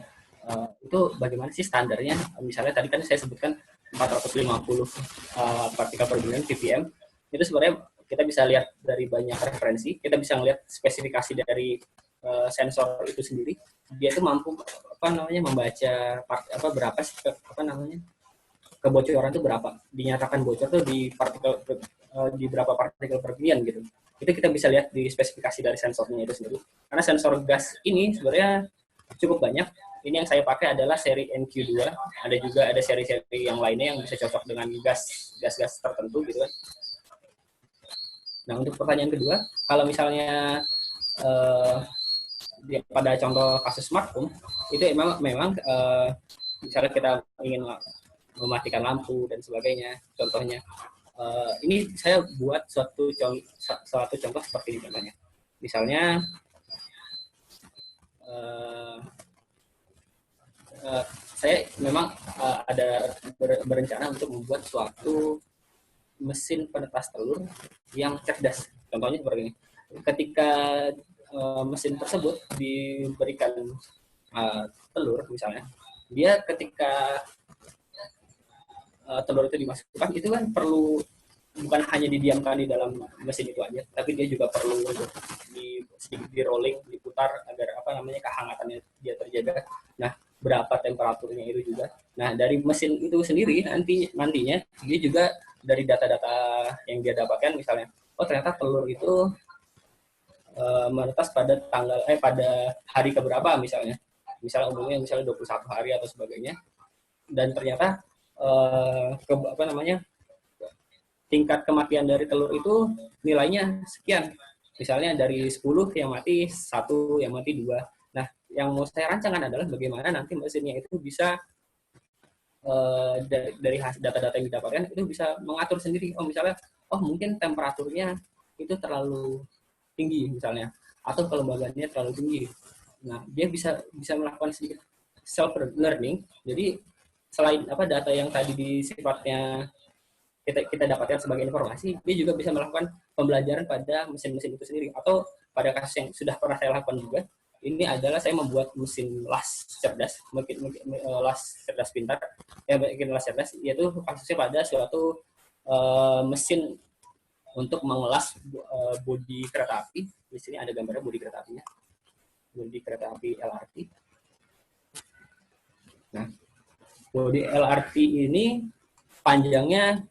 itu bagaimana sih standarnya? Misalnya tadi kan saya sebutkan 450 partikel per billion ppm. Itu sebenarnya kita bisa lihat dari banyak referensi, kita bisa melihat spesifikasi dari sensor itu sendiri. Dia itu mampu membaca berapa sih kebocoran itu berapa. Dinyatakan bocor tuh di partikel di berapa partikel per billion gitu. itu kita bisa lihat di spesifikasi dari sensornya itu sendiri. Karena sensor gas ini sebenarnya cukup banyak. Ini yang saya pakai adalah seri NQ2. Ada seri-seri yang lainnya yang bisa cocok dengan gas-gas tertentu gitu kan. Nah, untuk pertanyaan kedua, kalau misalnya pada contoh kasus smart home, itu memang misalnya kita ingin mematikan lampu dan sebagainya, contohnya. Ini saya buat suatu contoh seperti ini contohnya. Misalnya, saya memang ada berencana untuk membuat suatu mesin penetas telur yang cerdas. Contohnya seperti ini. Ketika mesin tersebut diberikan telur misalnya, dia ketika telur itu dimasukkan, itu kan perlu bukan hanya didiamkan di dalam mesin itu aja, tapi dia juga perlu untuk di rolling, diputar agar kehangatannya dia terjaga. Nah, berapa temperaturnya itu juga. Nah, dari mesin itu sendiri nantinya dia juga dari data-data yang dia dapatkan, misalnya, ternyata telur itu menetas pada hari keberapa misalnya umumnya 21 hari atau sebagainya, dan ternyata tingkat kematian dari telur itu nilainya sekian, misalnya dari 10 yang mati 1, yang mati 2. Nah, yang mau saya rancangkan adalah bagaimana nanti mesinnya itu bisa dari data-data yang didapatkan itu bisa mengatur sendiri. Misalnya mungkin temperaturnya itu terlalu tinggi misalnya, atau kelembagaannya terlalu tinggi. Nah, dia bisa melakukan sedikit self learning. Jadi selain data yang tadi sifatnya kita dapatkan sebagai informasi, dia juga bisa melakukan pembelajaran pada mesin-mesin itu sendiri. Atau pada kasus yang sudah pernah saya lakukan juga, ini adalah saya membuat mesin las cerdas, mungkin las cerdas pintar, bikin las cerdas, yaitu kasusnya pada suatu mesin untuk mengelas bodi kereta api. Di sini ada gambarnya bodi kereta apinya, bodi kereta api LRT. Nah, bodi LRT ini panjangnya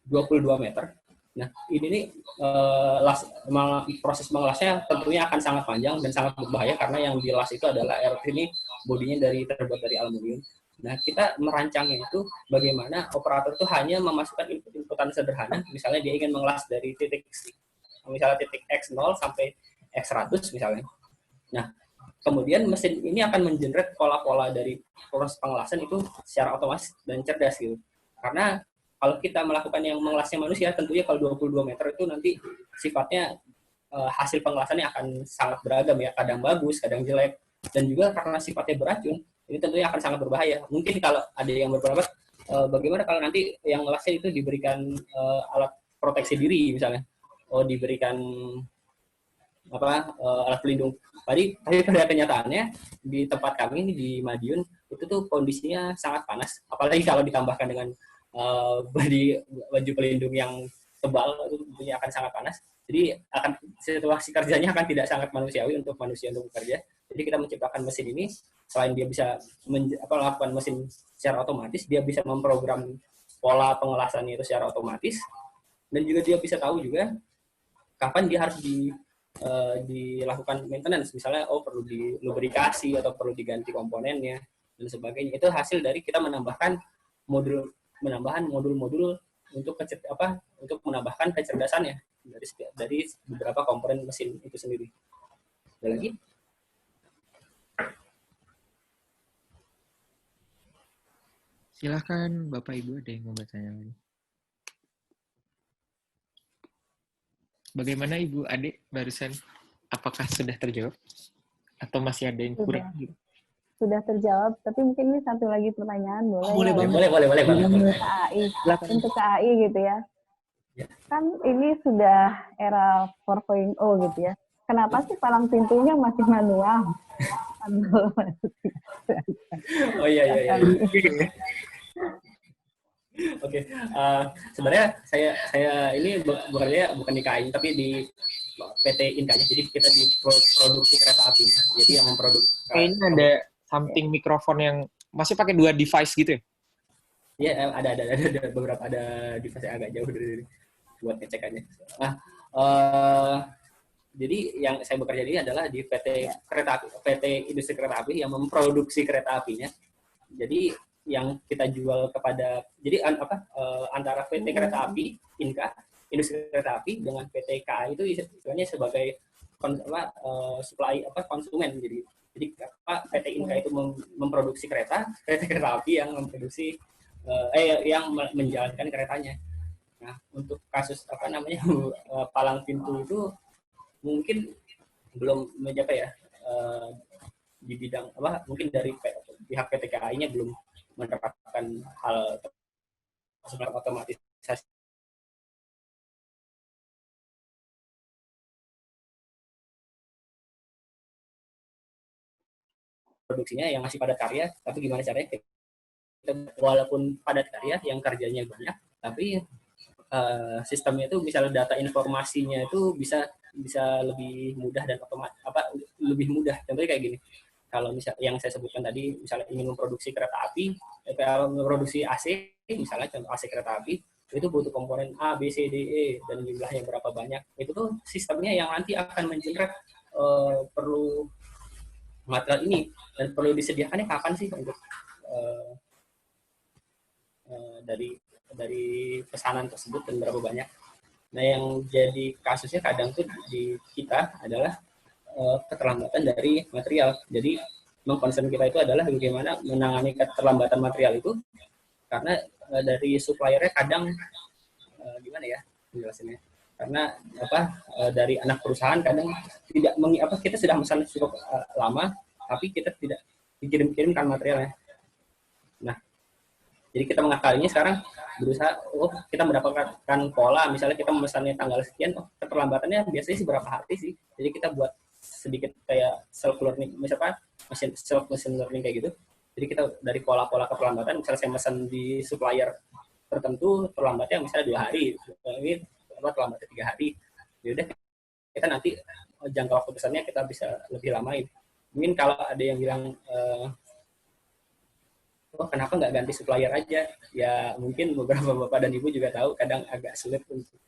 22 meter. Nah, ini proses mengelasnya tentunya akan sangat panjang dan sangat berbahaya, karena yang dilas itu adalah LRT ini bodinya terbuat dari aluminium. Nah, kita merancangnya itu bagaimana operator itu hanya memasukkan inputan sederhana, misalnya dia ingin mengelas dari titik X0 sampai X100 misalnya. Nah, kemudian mesin ini akan mengenerate pola-pola dari proses pengelasan itu secara otomatis dan cerdas gitu. Karena kalau kita melakukan yang mengelasnya manusia, tentunya kalau 22 meter itu nanti sifatnya hasil pengelasannya akan sangat beragam ya, kadang bagus, kadang jelek, dan juga karena sifatnya beracun, ini tentunya akan sangat berbahaya. Mungkin kalau ada yang berpendapat, bagaimana kalau nanti yang ngelasnya itu diberikan alat proteksi diri misalnya, diberikan alat pelindung. Tapi pada kenyataannya di tempat kami ini di Madiun itu tuh kondisinya sangat panas, apalagi kalau ditambahkan dengan baju pelindung yang tebal, itu tentunya akan sangat panas. Jadi situasi kerjanya akan tidak sangat manusiawi untuk manusia untuk bekerja. Jadi kita menciptakan mesin ini, selain dia bisa melakukan mesin secara otomatis, dia bisa memprogram pola pengelasannya itu secara otomatis, dan juga dia bisa tahu juga kapan dia harus dilakukan maintenance, misalnya perlu dilubrikasi atau perlu diganti komponennya dan sebagainya. Itu hasil dari kita menambahkan modul-modul untuk menambahkan kecerdasannya dari beberapa komponen mesin itu sendiri. Ada lagi? Silakan Bapak Ibu, ada yang mau bertanya lagi. Bagaimana Ibu Adik barusan? Apakah sudah terjawab? Atau masih ada yang kurang? Sudah terjawab, tapi mungkin ini satu lagi pertanyaan, boleh? Boleh. Untuk KAI, untuk KAI gitu ya. Kan ini sudah era 4.0 gitu ya. Kenapa sih palang pintunya masih manual? Oh iya. Oke. Sebenarnya saya ini bekerja bukan di KAI, tapi di PT Inka. Jadi kita di produksi kereta api. Jadi yang memproduksi. Kayaknya ada something mikrofon yang masih pakai 2 device gitu ya? Iya, ada beberapa, ada device yang agak jauh dari. buat ngecek aja. Nah, jadi yang saya bekerja ini adalah di PT kereta api, PT industri kereta api yang memproduksi kereta apinya. Jadi yang kita jual kepada, jadi antara PT kereta api Inka industri kereta api dengan PT KAI itu istilahnya sebagai supply konsumen. Jadi PT Inka itu memproduksi kereta, PT kereta api yang memproduksi yang menjalankan keretanya. Nah, untuk kasus palang pintu itu mungkin belum mencapai ya di bidang mungkin dari pihak PT KAI-nya belum menerapkan hal seperti otomatisasi produksinya yang masih padat karya, tapi gimana caranya kita, walaupun padat karya yang kerjanya banyak, tapi sistemnya itu misalnya data informasinya itu bisa lebih mudah dan lebih mudah. Contohnya kayak gini, kalau misal yang saya sebutkan tadi, misalnya ingin memproduksi kereta api, memproduksi AC, misalnya contoh AC kereta api, itu butuh komponen A, B, C, D, E, dan jumlahnya berapa banyak. Itu tuh sistemnya yang nanti akan mengenerate perlu material ini, dan perlu disediakannya kapan sih untuk dari pesanan tersebut dan berapa banyak. Nah, yang jadi kasusnya kadang tuh di kita adalah keterlambatan dari material. Jadi concern kita itu adalah bagaimana menangani keterlambatan material itu, karena dari suppliernya kadang gimana ya penjelasannya, karena dari anak perusahaan kadang tidak kita sudah pesan cukup lama, tapi kita tidak dikirim-kirimkan materialnya. Nah, jadi kita mengakalinya sekarang berusaha, kita mendapatkan pola, misalnya kita memesannya tanggal sekian, keterlambatannya biasanya sih berapa hari sih. Jadi kita buat sedikit kayak self learning, misalnya machine learning kayak gitu. Jadi kita dari pola-pola keterlambatan, misalnya saya pesan di supplier tertentu, terlambatnya misalnya 2 hari, ini terlambatnya 3 hari. Yaudah, kita nanti jangka waktu pesannya kita bisa lebih lamain. Mungkin kalau ada yang bilang, kenapa nggak ganti supplier aja? Ya mungkin beberapa bapak dan ibu juga tahu kadang agak sulit untuk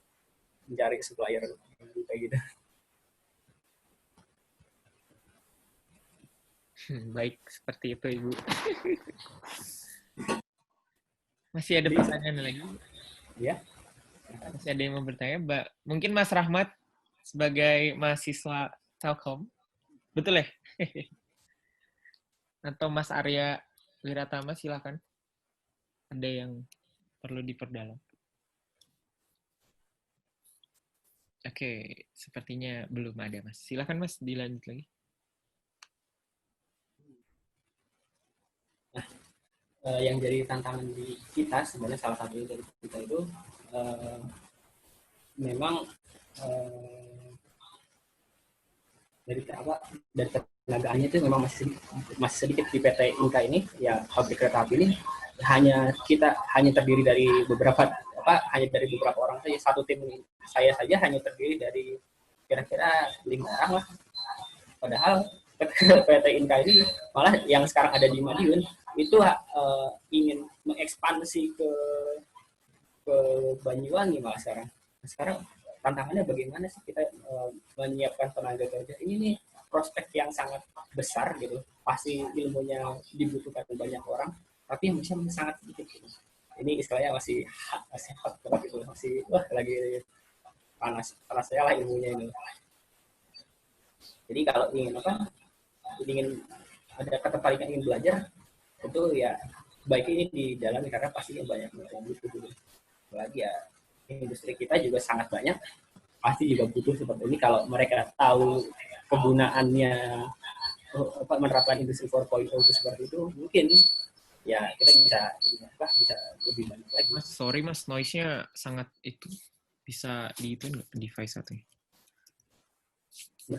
mencari supplier kayak gitu. Baik, seperti itu Ibu. Masih ada pertanyaan lagi? Ya. Masih ada yang mau bertanya? Mungkin Mas Rahmat sebagai mahasiswa Telkom, betul ya? Atau Mas Arya Wiratama, silakan. Ada yang perlu diperdalam. Oke, sepertinya belum ada, Mas. Silakan, Mas, dilanjut lagi. Nah, yang jadi tantangan di kita, sebenarnya salah satu dari kita itu memang dari tenagaannya itu memang masih sedikit di PT Inka ini, ya pabrik kereta api ini hanya terdiri dari beberapa orang saja. Satu tim saya saja hanya terdiri dari kira-kira 5 orang lah. Padahal PT Inka ini malah yang sekarang ada di Madiun itu ingin mengekspansi ke Banyuwangi malah sekarang. Sekarang tantangannya bagaimana sih kita menyiapkan tenaga kerja ini nih, prospek yang sangat besar gitu, pasti ilmunya dibutuhkan banyak orang, tapi yang bisa sangat sedikit gitu. Ini istilahnya masih hot gitu, masih lagi panas saya lah ilmunya ini. Jadi kalau ingin ada ketertarikan ingin belajar, itu ya baik ini didalami karena pastinya banyak yang butuh dulu. Apalagi ya industri kita juga sangat banyak, pasti juga butuh seperti ini. Kalau mereka tahu kegunaannya menerapkan industri 4.0 itu seperti itu, mungkin ya kita bisa lebih banyak lagi. Mas, sorry Mas, noise-nya sangat itu bisa di device satu. Ya.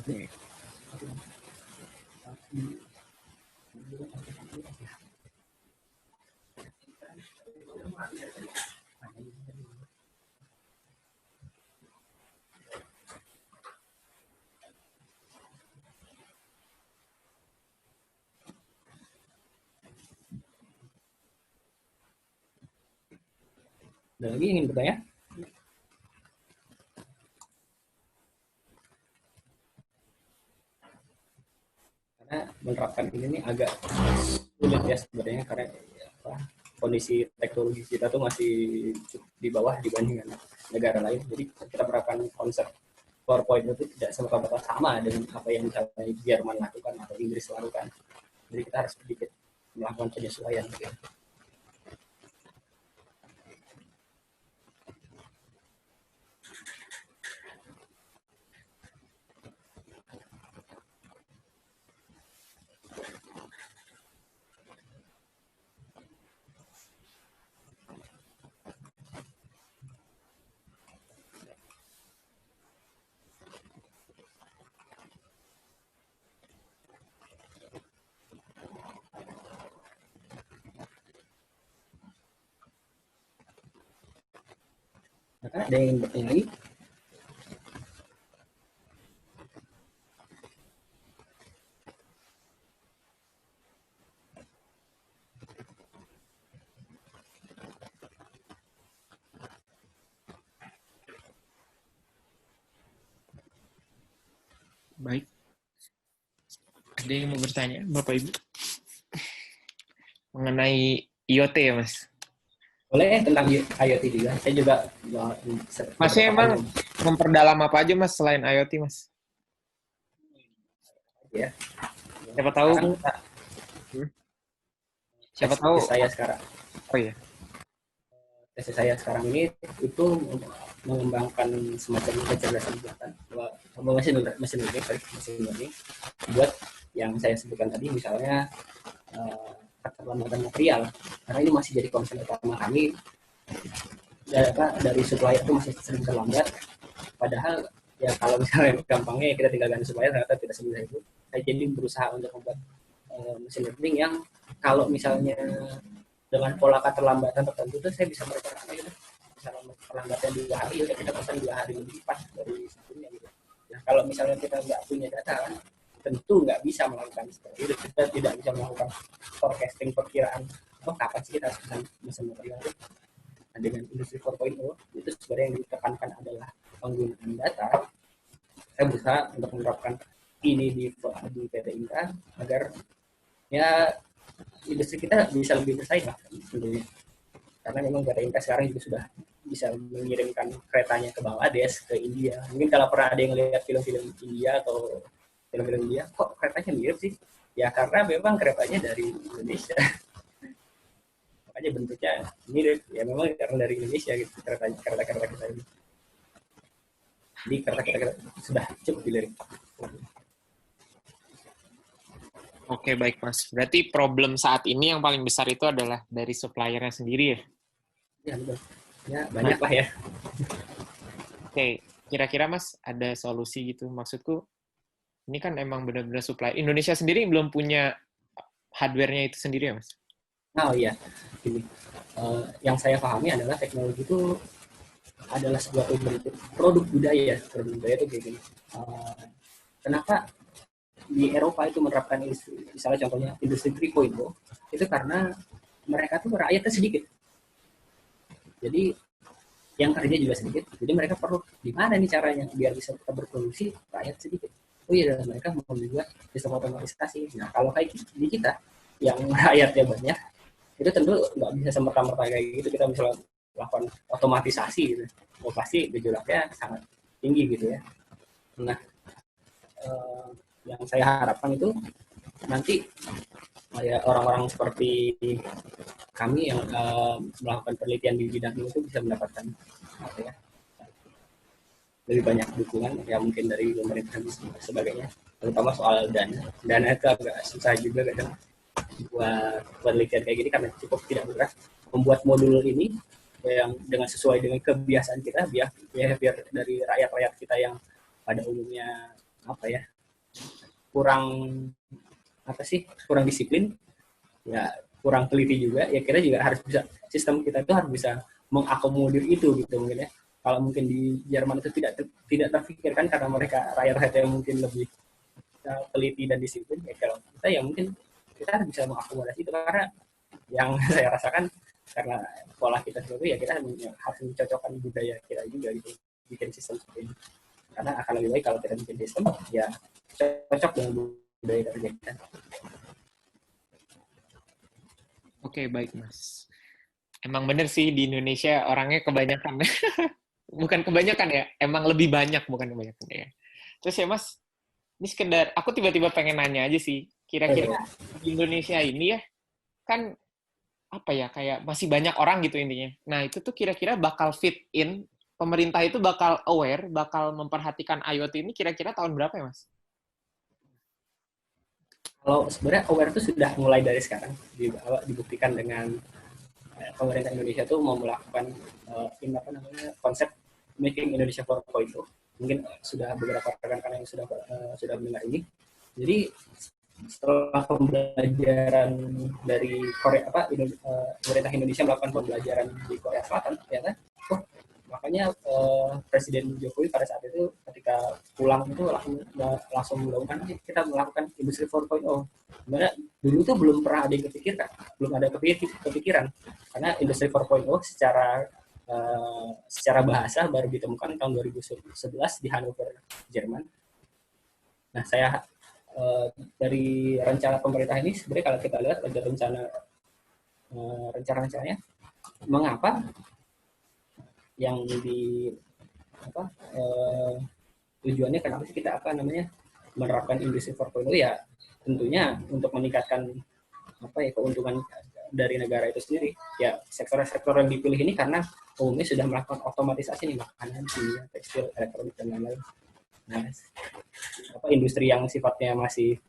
Okay. Ada lagi ingin bertanya? menerapkan ini nih agak sulit ya sebenarnya, karena kondisi teknologi kita tuh masih di bawah dibandingkan negara lain. Jadi kita menerapkan konsep 4.0 itu tidak serta-merta sama dengan apa yang misalnya Jerman lakukan atau Inggris lakukan. Jadi kita harus sedikit melakukan penyesuaian. Maka ada yang bertanya lagi? Baik. Ada yang mau bertanya, Bapak Ibu? Mengenai IoT ya, Mas? Boleh tentang IoT juga. Saya juga Masnya emang memperdalam apa aja, Mas, selain IoT, Mas? Ya. Siapa tahu Sekarang, siapa tahu saya sekarang. Oh iya. Tesis saya sekarang ini itu mengembangkan semacam kecerdasan buatan mesin learning buat yang saya sebutkan tadi, misalnya keterlambatan material, karena ini masih jadi concern utama kami. Dari supplier itu masih sering terlambat, padahal ya kalau misalnya gampangnya kita tinggal ganti supplier, ternyata tidak semudah itu. Saya jadi berusaha untuk membuat mesin learning yang kalau misalnya dengan pola keterlambatan tertentu itu saya bisa memperkirakan gitu. Misalnya perlambatan 2 hari, udah kita pesan 2 hari lebih cepat dari sebelumnya gitu. Nah, kalau misalnya kita nggak punya data kan, tentu nggak bisa melakukan seperti itu. Kita tidak bisa melakukan forecasting, perkiraan kapan sih kita harus pesan mesin material itu. Nah, dengan industri 4.0 itu sebenarnya yang ditekankan adalah penggunaan data. Saya berusaha untuk menerapkan ini di PT Inka agar ya industri kita bisa lebih bersaing lah tentunya. Karena memang PT Inka sekarang juga sudah bisa mengirimkan keretanya ke Bangladesh, ke India. Mungkin kalau pernah ada yang lihat film-film India atau film-film India, kok keretanya mirip sih? Ya karena memang keretanya dari Indonesia. Makanya bentuknya mirip. Ya memang karena dari Indonesia gitu kereta-kereta kita ini. Jadi kereta-kereta sudah cukup dilirik. Oke, baik, Mas. Berarti problem saat ini yang paling besar itu adalah dari suppliernya sendiri ya? Ya, betul. Ya, banyak lah ya. Oke, kira-kira, Mas, ada solusi gitu? Maksudku, ini kan emang benar-benar supplier. Indonesia sendiri belum punya hardware-nya itu sendiri ya, Mas? Oh iya, gini. Yang saya pahami adalah teknologi itu adalah sebuah produk budaya. Produk budaya itu kayak gini. Kenapa di Eropa itu menerapkan misalnya contohnya industri 3.0 itu karena mereka tuh rakyatnya sedikit, jadi yang kerja juga sedikit, jadi mereka perlu gimana nih caranya biar bisa tetap berproduksi rakyat sedikit. Oh iya, mereka mau juga sistem otomatisasi. Nah kalau kayak di kita yang rakyatnya banyak, itu tentu nggak bisa semerta-merta kayak gitu kita misalnya melakukan otomatisasi gitu. Oh pasti gejolaknya sangat tinggi gitu ya. Nah yang saya harapkan itu nanti ya, orang-orang seperti kami yang melakukan penelitian di bidang ini itu bisa mendapatkan apa ya, lebih banyak dukungan ya mungkin dari pemerintah dan sebagainya, terutama soal dana itu agak susah juga kadang buat penelitian kayak gini karena cukup tidak mudah membuat modul ini yang dengan sesuai dengan kebiasaan kita biar dari rakyat kita yang pada umumnya apa ya kurang disiplin ya, kurang teliti juga ya, kita juga harus bisa, sistem kita itu harus bisa mengakomodir itu gitu mungkin ya. Kalau mungkin di Jerman itu tidak terpikirkan karena mereka rakyat yang mungkin lebih teliti dan disiplin ya, kalau kita ya mungkin kita harus bisa mengakomodasi itu, karena yang saya rasakan karena pola kita seperti ya kita harus mencocokkan budaya kita juga gitu bikin sistem seperti ini, karena akan lebih baik kalau kita bikin sistem ya cocok dengan budaya kerja kita. Oke, baik Mas. Emang bener sih di Indonesia orangnya kebanyakan. Bukan kebanyakan ya, emang lebih banyak, bukan kebanyakan ya. Terus ya Mas, ini sekedar, aku tiba-tiba pengen nanya aja sih, kira-kira di Indonesia ini ya, kan apa ya, kayak masih banyak orang gitu intinya. Nah itu tuh kira-kira bakal fit in, pemerintah itu bakal aware, bakal memperhatikan IoT ini kira-kira tahun berapa ya Mas? Kalau sebenarnya aware itu sudah mulai dari sekarang, dibuktikan dengan pemerintah Indonesia tuh mau melakukan konsep Making Indonesia 4.0. Mungkin sudah beberapa rekan-rekan yang sudah mendengar ini. Jadi setelah pembelajaran dari pemerintah Indonesia melakukan pembelajaran di Korea Selatan, ternyata makanya Presiden Jokowi pada saat itu ketika pulang itu langsung melakukan kita melakukan industri 4.0. Sebenarnya dulu tuh belum pernah ada yang belum ada kepikiran karena industri 4.0 secara bahasa baru ditemukan tahun 2011 di Hannover, Jerman. Nah, saya dari rencana pemerintah ini sebenarnya kalau kita lihat ada rencana-rencananya mengapa yang tujuannya kenapa sih kita menerapkan industri 4.0 ya tentunya untuk meningkatkan keuntungan dari negara itu sendiri. Ya sektor-sektor yang dipilih ini karena umumnya sudah melakukan otomatisasi nih, makanan, kimia, tekstil, elektronik dan lain-lain. Nah, industri yang sifatnya masih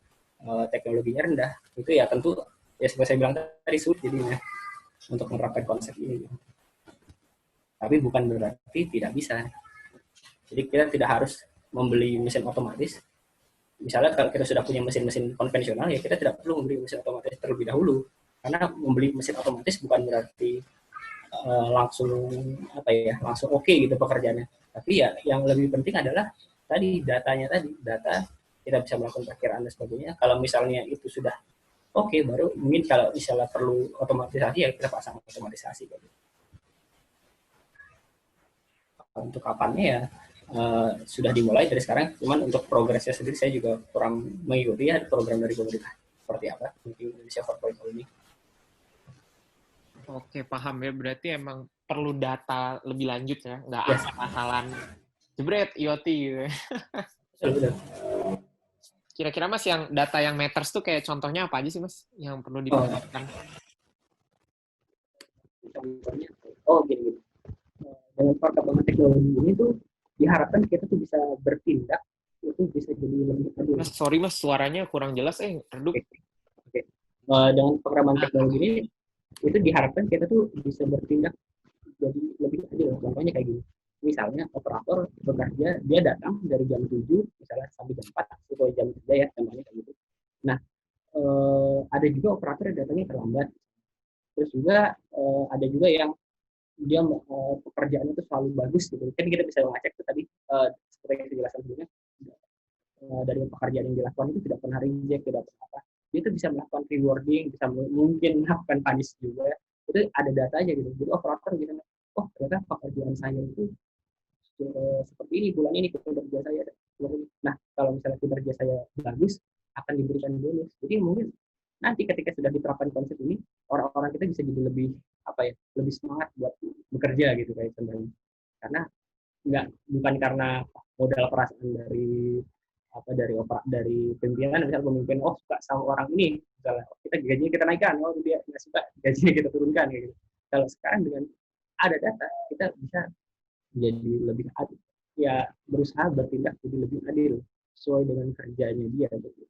teknologinya rendah itu ya tentu ya seperti saya bilang tadi sulit jadinya untuk menerapkan konsep ini. Tapi bukan berarti tidak bisa. Jadi kita tidak harus membeli mesin otomatis. Misalnya kalau kita sudah punya mesin-mesin konvensional ya kita tidak perlu membeli mesin otomatis terlebih dahulu. Karena membeli mesin otomatis bukan berarti langsung oke gitu pekerjaannya. Tapi ya yang lebih penting adalah data kita bisa melakukan perkiraan dan sebagainya. Kalau misalnya itu sudah oke, baru mungkin kalau misalnya perlu otomatisasi ya kita pasang otomatisasi. Untuk kapannya ya sudah dimulai dari sekarang, cuman untuk progresnya sendiri saya juga kurang mengikuti ya program dari pemerintah seperti apa di Indonesia 4.0 ini. Oke, paham ya. Berarti emang perlu data lebih lanjut ya, nggak asal-asalan jebret IoT gitu. Betul. Kira-kira Mas yang data yang matters tuh kayak contohnya apa aja sih Mas yang perlu diperhatikan? Contohnya, gini. Dengan perkembangan teknologi ini tuh diharapkan kita tuh bisa bertindak itu bisa jadi lebih adil. Mas, sorry Mas, suaranya kurang jelas. Redup. Oke. Dengan perkembangan teknologi ini itu diharapkan kita tuh bisa bertindak jadi lebih adil. Contohnya kayak gini. Misalnya operator bekerja, dia datang dari jam 7 misalnya sampai jam 4 sesuai jam kerja ya, contohnya kayak gitu. Nah, ada juga operator yang datangnya terlambat. Terus juga ada juga yang dia pekerjaannya itu selalu bagus gitu. Kan kita bisa mengecek tuh tadi seperti yang dijelaskan sebelumnya dari pekerjaan yang dilakukan itu tidak pernah reject, tidak pernah apa. Dia itu bisa melakukan rewarding, bisa mungkin melakukan punish juga. Itu ada datanya gitu. Jadi operator gitu, oh ternyata pekerjaan saya itu seperti ini bulan ini kinerja saya. Nah kalau misalnya kinerja saya bagus akan diberikan bonus. Jadi mungkin nanti ketika sudah diterapkan konsep ini orang-orang kita bisa jadi lebih semangat buat bekerja gitu kayak contohnya karena bukan karena modal perasaan dari pimpinan misalnya pemimpin suka sama orang ini misalnya kita gajinya kita naikkan dia nggak suka gajinya kita turunkan gitu. Kalau sekarang dengan ada data kita bisa jadi lebih adil ya berusaha bertindak jadi lebih adil sesuai dengan kerjanya dia gitu.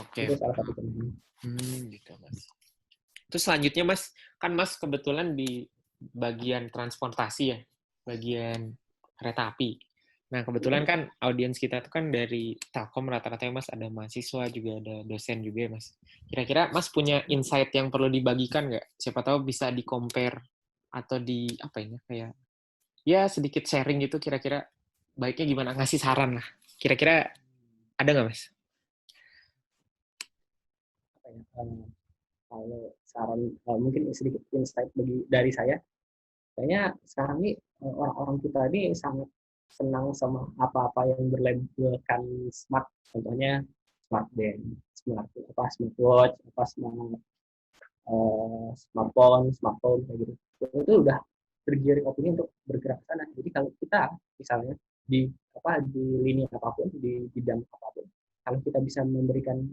Oke. Itu salah satu penting. Gitu Mas. Terus selanjutnya Mas, kan Mas kebetulan di bagian transportasi ya, bagian kereta api. Nah kebetulan kan audiens kita tuh kan dari Telkom rata-rata Mas ada mahasiswa juga ada dosen juga ya Mas. Kira-kira Mas punya insight yang perlu dibagikan nggak? Siapa tahu bisa di-compare atau kayak ya sedikit sharing gitu kira-kira baiknya gimana, ngasih saran lah. Kira-kira ada nggak Mas? Kalau saran mungkin sedikit insight dari saya kayaknya sekarang ini orang-orang kita ini sangat senang sama apa-apa yang berlabelkan smart, contohnya smart band, smartwatch, smartphone kayak gitu. Itu udah tergiring opini untuk bergerak ke sana. Jadi kalau kita misalnya di lini apapun, di bidang apapun, kalau kita bisa memberikan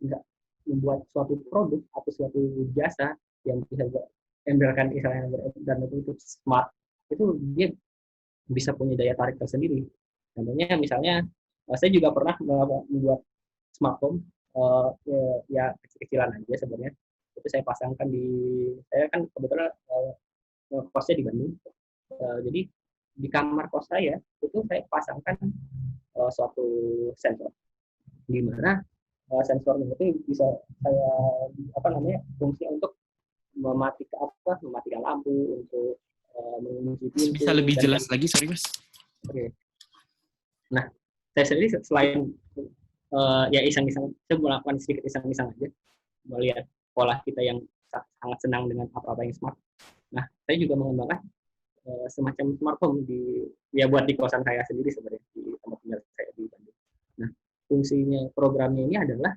enggak membuat suatu produk atau suatu jasa yang bisa embelkan misalnya dan itu smart, itu dia bisa punya daya tarik tersendiri. Contohnya misalnya saya juga pernah membuat smartphone ya kecil-kecilan aja sebenarnya. Itu saya pasangkan saya kan kebetulan kosnya di Bandung. Jadi di kamar kos saya itu saya pasangkan suatu sensor di mana sensornya itu bisa saya fungsi untuk mematikan lampu, untuk mengunci pintu. Bisa lebih jelas lagi, sorry Mas. Oke. Nah, saya sendiri selain ya iseng-iseng, saya melakukan sedikit iseng-iseng aja, melihat pola kita yang sangat senang dengan apa-apa yang smart. Nah, saya juga mengembangkan semacam smart home buat di kosan saya sendiri sebenarnya, di tempat tinggal saya di Bandung. Nah, fungsinya programnya ini adalah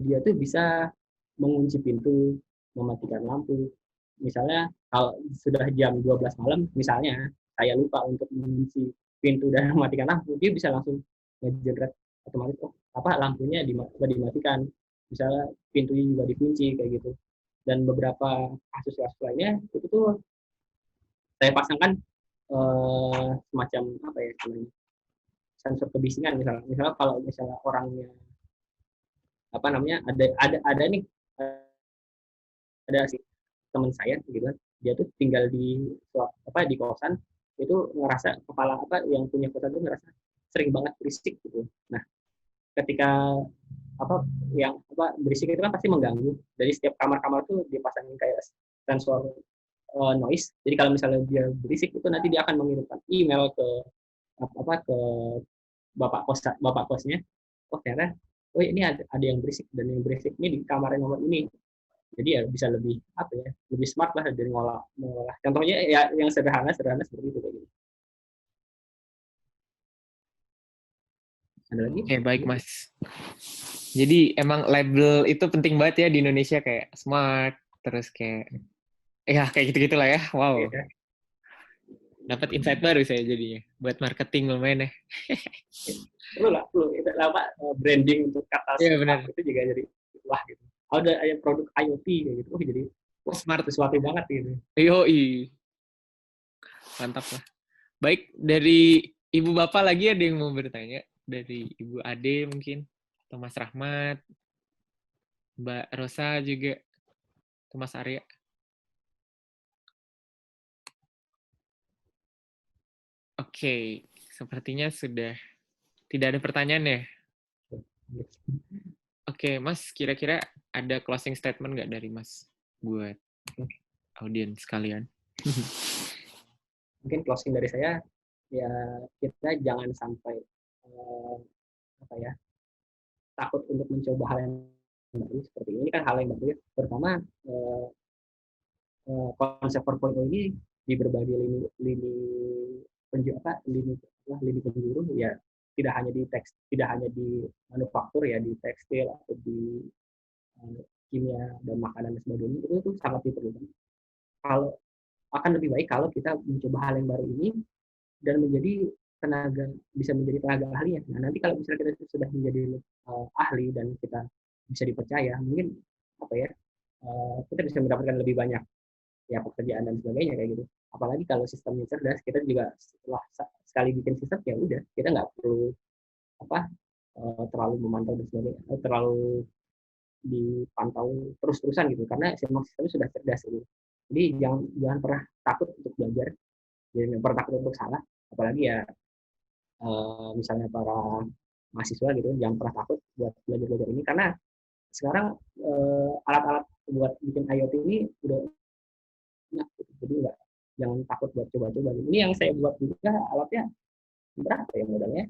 dia tuh bisa mengunci pintu, mematikan lampu. Misalnya kalau sudah jam 12 malam, misalnya saya lupa untuk mengunci pintu dan mematikan lampu, dia bisa langsung ngejerat otomatis lampunya dimatikan. Misalnya pintunya juga dikunci kayak gitu. Dan beberapa kasus-kasus lainnya itu tuh saya pasangkan semacam sensor kebisingan misalnya kalau misalnya orangnya ada nih ada si teman saya gitu kan, dia tuh tinggal di kosan, itu ngerasa yang punya kosan tuh ngerasa sering banget berisik gitu. Nah, ketika berisik itu kan pasti mengganggu. Dari setiap kamar-kamar tuh dipasangin kayak sensor noise. Jadi kalau misalnya dia berisik itu nanti dia akan mengirimkan email ke ke bapak kosnya. Oh ternyata ini ada yang berisik, dan yang berisik ini di kamar nomor ini. Jadi ya bisa lebih lebih smart lah dari mengolah. Contohnya ya yang sederhana seperti itu kayak gitu. Ada lagi? Oke, baik Mas. Jadi emang label itu penting banget ya di Indonesia, kayak smart, terus kayak gitu-gitu lah ya. Wow. Ya. Dapat insight baru saya jadinya buat marketing lumayan ya. Perlu itu branding untuk kata Iya, smart itu juga jadi wah gitu. Ada produk IoT kayak gitu. Jadi smart sesuatu banget gitu. Yoi. Mantap lah. Baik, dari Ibu Bapak lagi ada yang mau bertanya? Dari Ibu Ade mungkin, atau Mas Rahmat, Mbak Rosa juga, atau Mas Arya. Oke, sepertinya sudah tidak ada pertanyaan ya. Oke, Mas, kira-kira ada closing statement nggak dari Mas buat audiens kalian? Mungkin closing dari saya, ya kita jangan sampai takut untuk mencoba hal yang baru seperti ini kan hal yang baru ya. Pertama konsep 4.0 ini di berbagai lini penjuru ya, tidak hanya di manufaktur ya, di tekstil atau di kimia dan makanan dan sebagainya, itu sangat diperlukan. Kalau akan lebih baik kalau kita mencoba hal yang baru ini dan bisa menjadi tenaga ahli ya. Nah, nanti kalau misalnya kita sudah menjadi ahli dan kita bisa dipercaya, mungkin kita bisa mendapatkan lebih banyak ya pekerjaan dan sebagainya kayak gitu. Apalagi kalau sistemnya cerdas, kita juga setelah sekali bikin sistem ya udah, kita nggak perlu terlalu memantau dan sebagainya, terlalu dipantau terus-terusan gitu, karena sistemnya sudah cerdas gitu. Jadi jangan pernah takut untuk belajar, jangan pernah takut untuk salah, apalagi ya misalnya para mahasiswa gitu, jangan pernah takut buat belajar ini, karena sekarang alat-alat buat bikin IoT ini udah banyak gitu. Jadi jangan takut buat coba-coba. Ini yang saya buat juga alatnya berapa ya modalnya?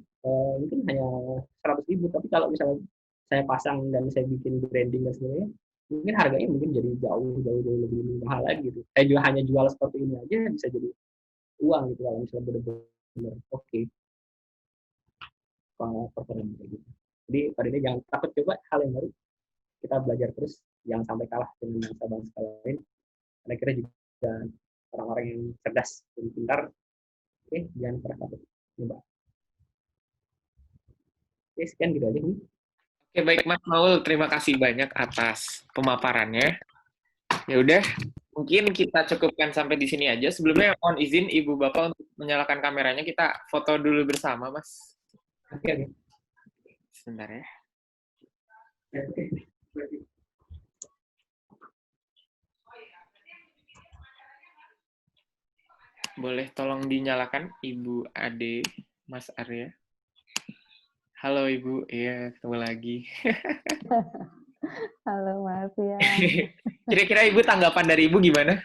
Mungkin hanya 100.000, tapi kalau misalnya saya pasang dan saya bikin branding dan sebagainya, mungkin harganya mungkin jadi jauh lebih mahal lagi gitu. Saya juga hanya jual seperti ini aja bisa jadi uang gitu kalau misalnya benar-benar oke performa kayak gitu. Jadi pada ini jangan takut coba hal yang baru, kita belajar terus, jangan sampai kalah dengan bangsa-bangsa lain. Karena kita juga orang-orang yang cerdas dan pintar, oke, jangan pernah takut coba. Oke, sekian gitu aja nih. Oke, baik Mas Maul, terima kasih banyak atas pemaparannya. Ya udah, mungkin kita cukupkan sampai di sini aja. Sebelumnya mohon izin Ibu Bapak untuk menyalakan kameranya, kita foto dulu bersama, Mas. Oke. Sebentar ya. Boleh tolong dinyalakan Ibu Ade, Mas Arya. Halo Ibu, iya ketemu lagi. Halo Mas ya. Kira-kira Ibu tanggapan dari Ibu gimana?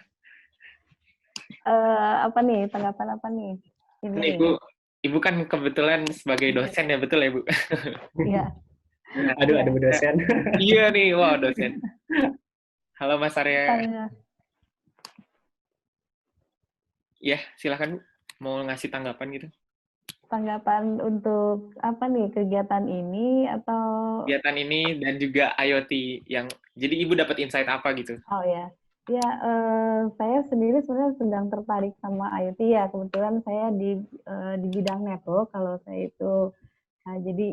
Apa nih? Tanggapan apa nih? Ini Ini Ibu kan kebetulan sebagai dosen ya, betul ya Bu? Iya. Aduh, ada dosen. Iya nih, wow dosen. Halo Mas Arya. Ya, silakan Bu. Mau ngasih tanggapan gitu? Tanggapan untuk apa nih, kegiatan ini atau kegiatan ini dan juga IoT yang jadi Ibu dapat insight apa gitu? Oh ya, ya saya sendiri sebenarnya sedang tertarik sama IoT ya. Kebetulan saya di bidang network kalau saya itu. Nah, jadi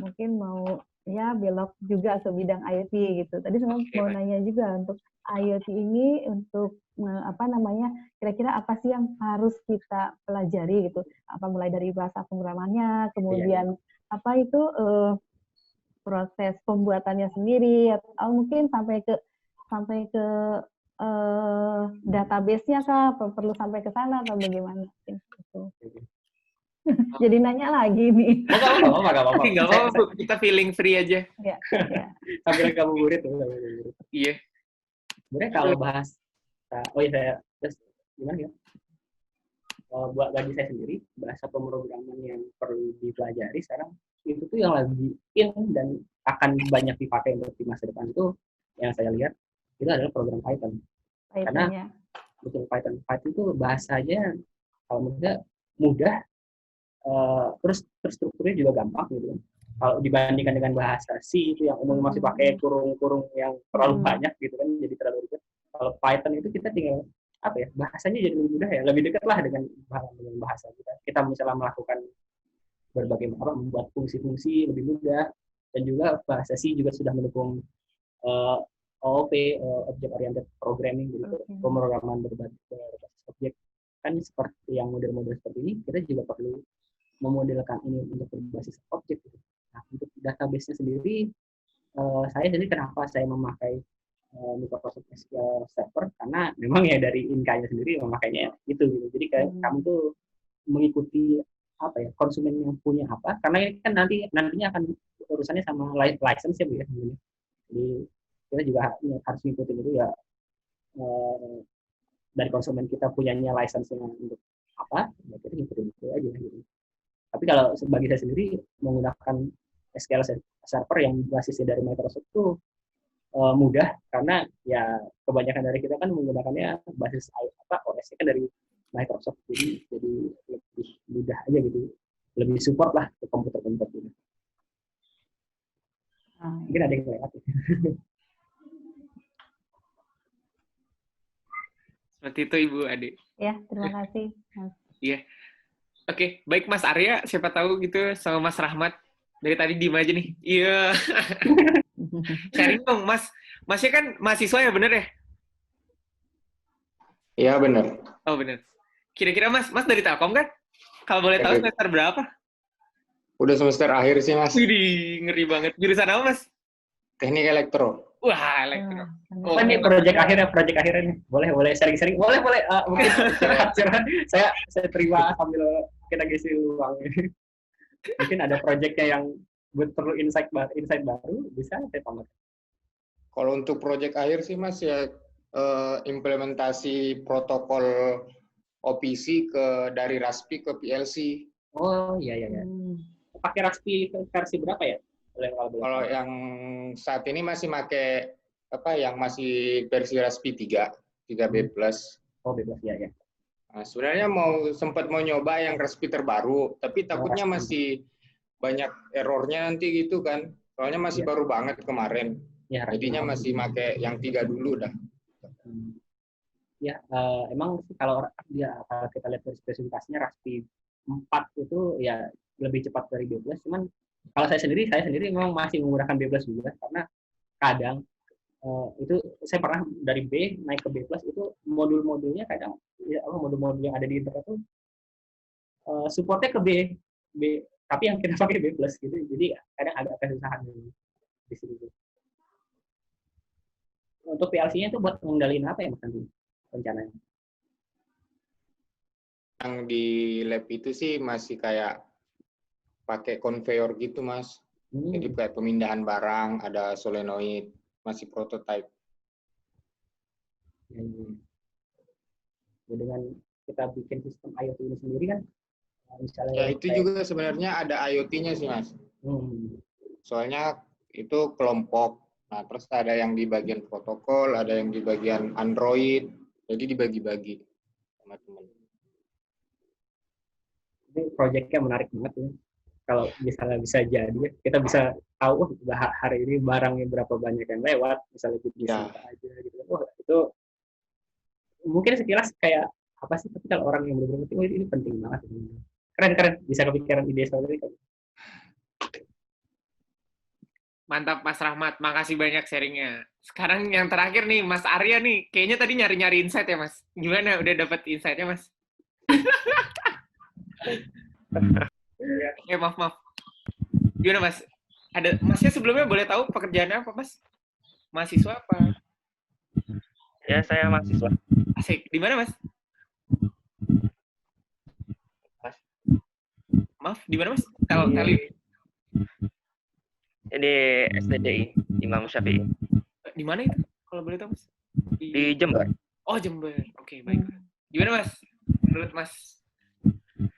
mungkin mau ya belok juga ke bidang IoT gitu. Tadi saya mau nanya juga untuk IoT ini untuk apa namanya, kira-kira apa sih yang harus kita pelajari gitu? Apa mulai dari bahasa pemrogramannya, kemudian apa itu proses pembuatannya sendiri, atau mungkin sampai ke database-nya kah? Perlu sampai ke sana atau bagaimana? Gitu. Jadi nanya lagi nih. Nggak apa-apa. Nggak apa-apa, kita feeling free aja. Ya. Sambil kamu murid. Iya. Sebenarnya kalau bahas, saya terus gimana ya? Buat bagi saya sendiri, bahasa pemrograman yang perlu dipelajari sekarang itu tuh yang lagi in dan akan banyak dipakai untuk di masa depan itu, yang saya lihat itu adalah program Python. Karena betul Python itu bahasanya kalau menurut mudah, terus strukturnya juga gampang gitu kan. Kalau dibandingkan dengan bahasa C itu yang umumnya masih pakai kurung-kurung yang terlalu banyak gitu kan, jadi terlalu ribet. Kalau Python itu kita tinggal bahasanya jadi lebih mudah ya, lebih dekat lah dengan bahasa kita. Kita misalnya melakukan berbagai membuat fungsi-fungsi lebih mudah, dan juga bahasa C juga sudah mendukung OOP, Object Oriented Programming, gitu, pemrograman berbasis objek. Kan seperti yang model-model seperti ini, kita juga perlu memodelkan ini untuk berbasis objek. Gitu. Nah, untuk database-nya sendiri, saya sendiri kenapa saya memakai Microsoft SQL Server, karena memang ya dari Inka-nya sendiri memakainya itu gitu. Jadi kayak kamu tuh mengikuti konsumen yang punya apa, karena ini kan nantinya akan urusannya sama license ya Bu ya. Jadi kita juga harus ngikutin itu ya, dari konsumen kita punyanya license-nya untuk apa, ya kita ngikutin itu aja gitu. Tapi kalau bagi saya sendiri menggunakan SQL Server yang basisnya dari Microsoft itu mudah, karena ya kebanyakan dari kita kan menggunakannya basis OS-nya kan dari Microsoft, jadi lebih mudah aja gitu, lebih support lah ke komputer-komputer gitu. Mungkin ada yang lewat. Seperti itu Ibu Ade. Ya, terima kasih. Iya. Oke, baik Mas Arya, siapa tahu gitu sama Mas Rahmat. Dari tadi diem aja nih. Iya. Sharing dong, Mas. Masnya kan mahasiswa ya, bener ya? Iya, bener. Oh, bener. Kira-kira Mas dari Telkom kan? Kalau boleh tahu semester berapa? Udah semester akhir sih, Mas. Widih, ngeri banget. Jurusan apa, Mas? Teknik elektro. Wah, elektro. Apa nih project akhirnya nih? Boleh sering-sering. Boleh. Mungkin curhat. Saya terima sambil kita ngisi uang. Mungkin ada projectnya yang perlu insight baru, bisa saya tambahkan. Kalau untuk project akhir sih, Mas, ya implementasi protokol OPC dari Raspi ke PLC. Oh, iya. Pakai Raspi versi berapa ya? Kalau yang saat ini masih pakai yang masih versi Raspi 3B+. Oh, B+, ya. Nah, sebenarnya sempat mau nyoba yang Raspi terbaru, tapi takutnya masih banyak errornya nanti gitu kan. Soalnya masih baru banget kemarin. Ya, Jadinya masih pakai yang 3 dulu dah. Ya, emang sih kalau kita lihat dari spesifikasinya Raspi 4 itu ya lebih cepat dari B+, cuman kalau saya sendiri memang masih menggunakan B+ juga, karena kadang itu saya pernah dari B naik ke B+ itu modul-modulnya kadang ya, modul-modul yang ada di internet itu supportnya ke B, tapi yang kita pakai B+ gitu, jadi kadang agak kesusahan di situ. Untuk PLC-nya itu buat mengendalikan apa ya Mas nanti rencananya? Yang di lab itu sih masih kayak pakai conveyor gitu Mas. Jadi kayak pemindahan barang, ada solenoid, masih prototype. Ya, dengan kita bikin sistem IoT ini sendiri kan, misalnya ya itu juga sebenarnya ada IoT-nya sih Mas. Soalnya itu kelompok. Nah, terus ada yang di bagian protokol, ada yang di bagian Android. Jadi dibagi-bagi sama teman. Ini proyeknya menarik banget ya. Kalau misalnya bisa jadi, kita bisa tahu hari ini barangnya berapa banyak yang lewat, misalnya bisa aja gitu. Wah, itu mungkin sekilas kayak apa sih, tapi kalau orang yang benar-benar ini penting banget. Keren, bisa kepikiran ide soal ini. Mantap Mas Rahmat, makasih banyak sharingnya. Sekarang yang terakhir nih, Mas Arya nih, kayaknya tadi nyari-nyari insight ya Mas. Gimana, udah dapat insight-nya Mas? Maaf. Gimana Mas? Masnya sebelumnya boleh tahu pekerjaannya apa Mas? Mahasiswa apa? Ya, saya mahasiswa. Asik, di mana Mas? Maaf, di mana Mas? Teli. Di STDI, Imam Syafi'i. Di mana itu? Kalau boleh tahu Mas? Di Jember. Oh, Jember. Oke, baik. Gimana Mas? Menurut Mas,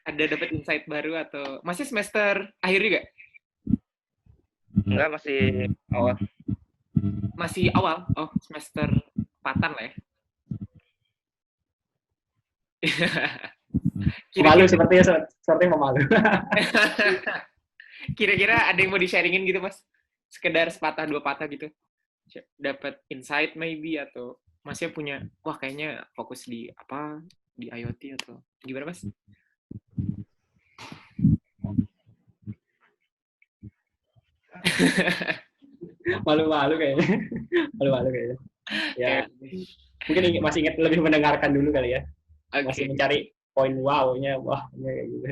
ada dapat insight baru atau masih semester akhir juga? Enggak, masih awal. Masih awal? Oh, semester 4-an lah ya. Malu sepertinya memalu. Kira-kira ada yang mau di-sharingin gitu Mas? Sekedar sepatah dua patah gitu. Dapat insight maybe atau Masnya punya, wah kayaknya fokus di apa? Di IoT atau gimana Mas? Malu-malu kayaknya. Ya, mungkin masih ingat lebih mendengarkan dulu kali ya. Masih mencari poin wow-nya, wah-nya kayak gitu.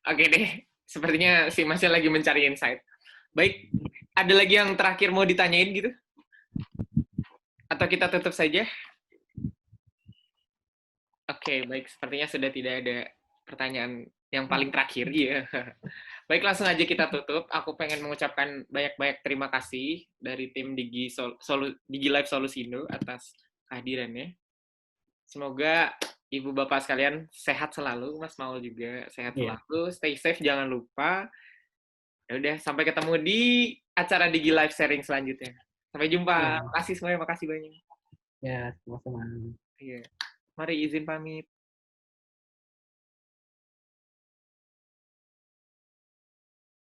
Oke deh, sepertinya si Masnya lagi mencari insight. Baik, ada lagi yang terakhir mau ditanyain gitu? Atau kita tutup saja? Oke, baik. Sepertinya sudah tidak ada pertanyaan yang paling terakhir. Iya. Baik, langsung aja kita tutup. Aku pengen mengucapkan banyak-banyak terima kasih dari tim Digi Live Solusindo atas kehadirannya. Semoga Ibu Bapak sekalian sehat selalu, Mas Maul juga sehat selalu. Stay safe, jangan lupa. Ya udah, sampai ketemu di acara Digi Live sharing selanjutnya. Sampai jumpa. Makasih semuanya, makasih banyak. Ya, sama-sama. Iya. Mari izin pamit.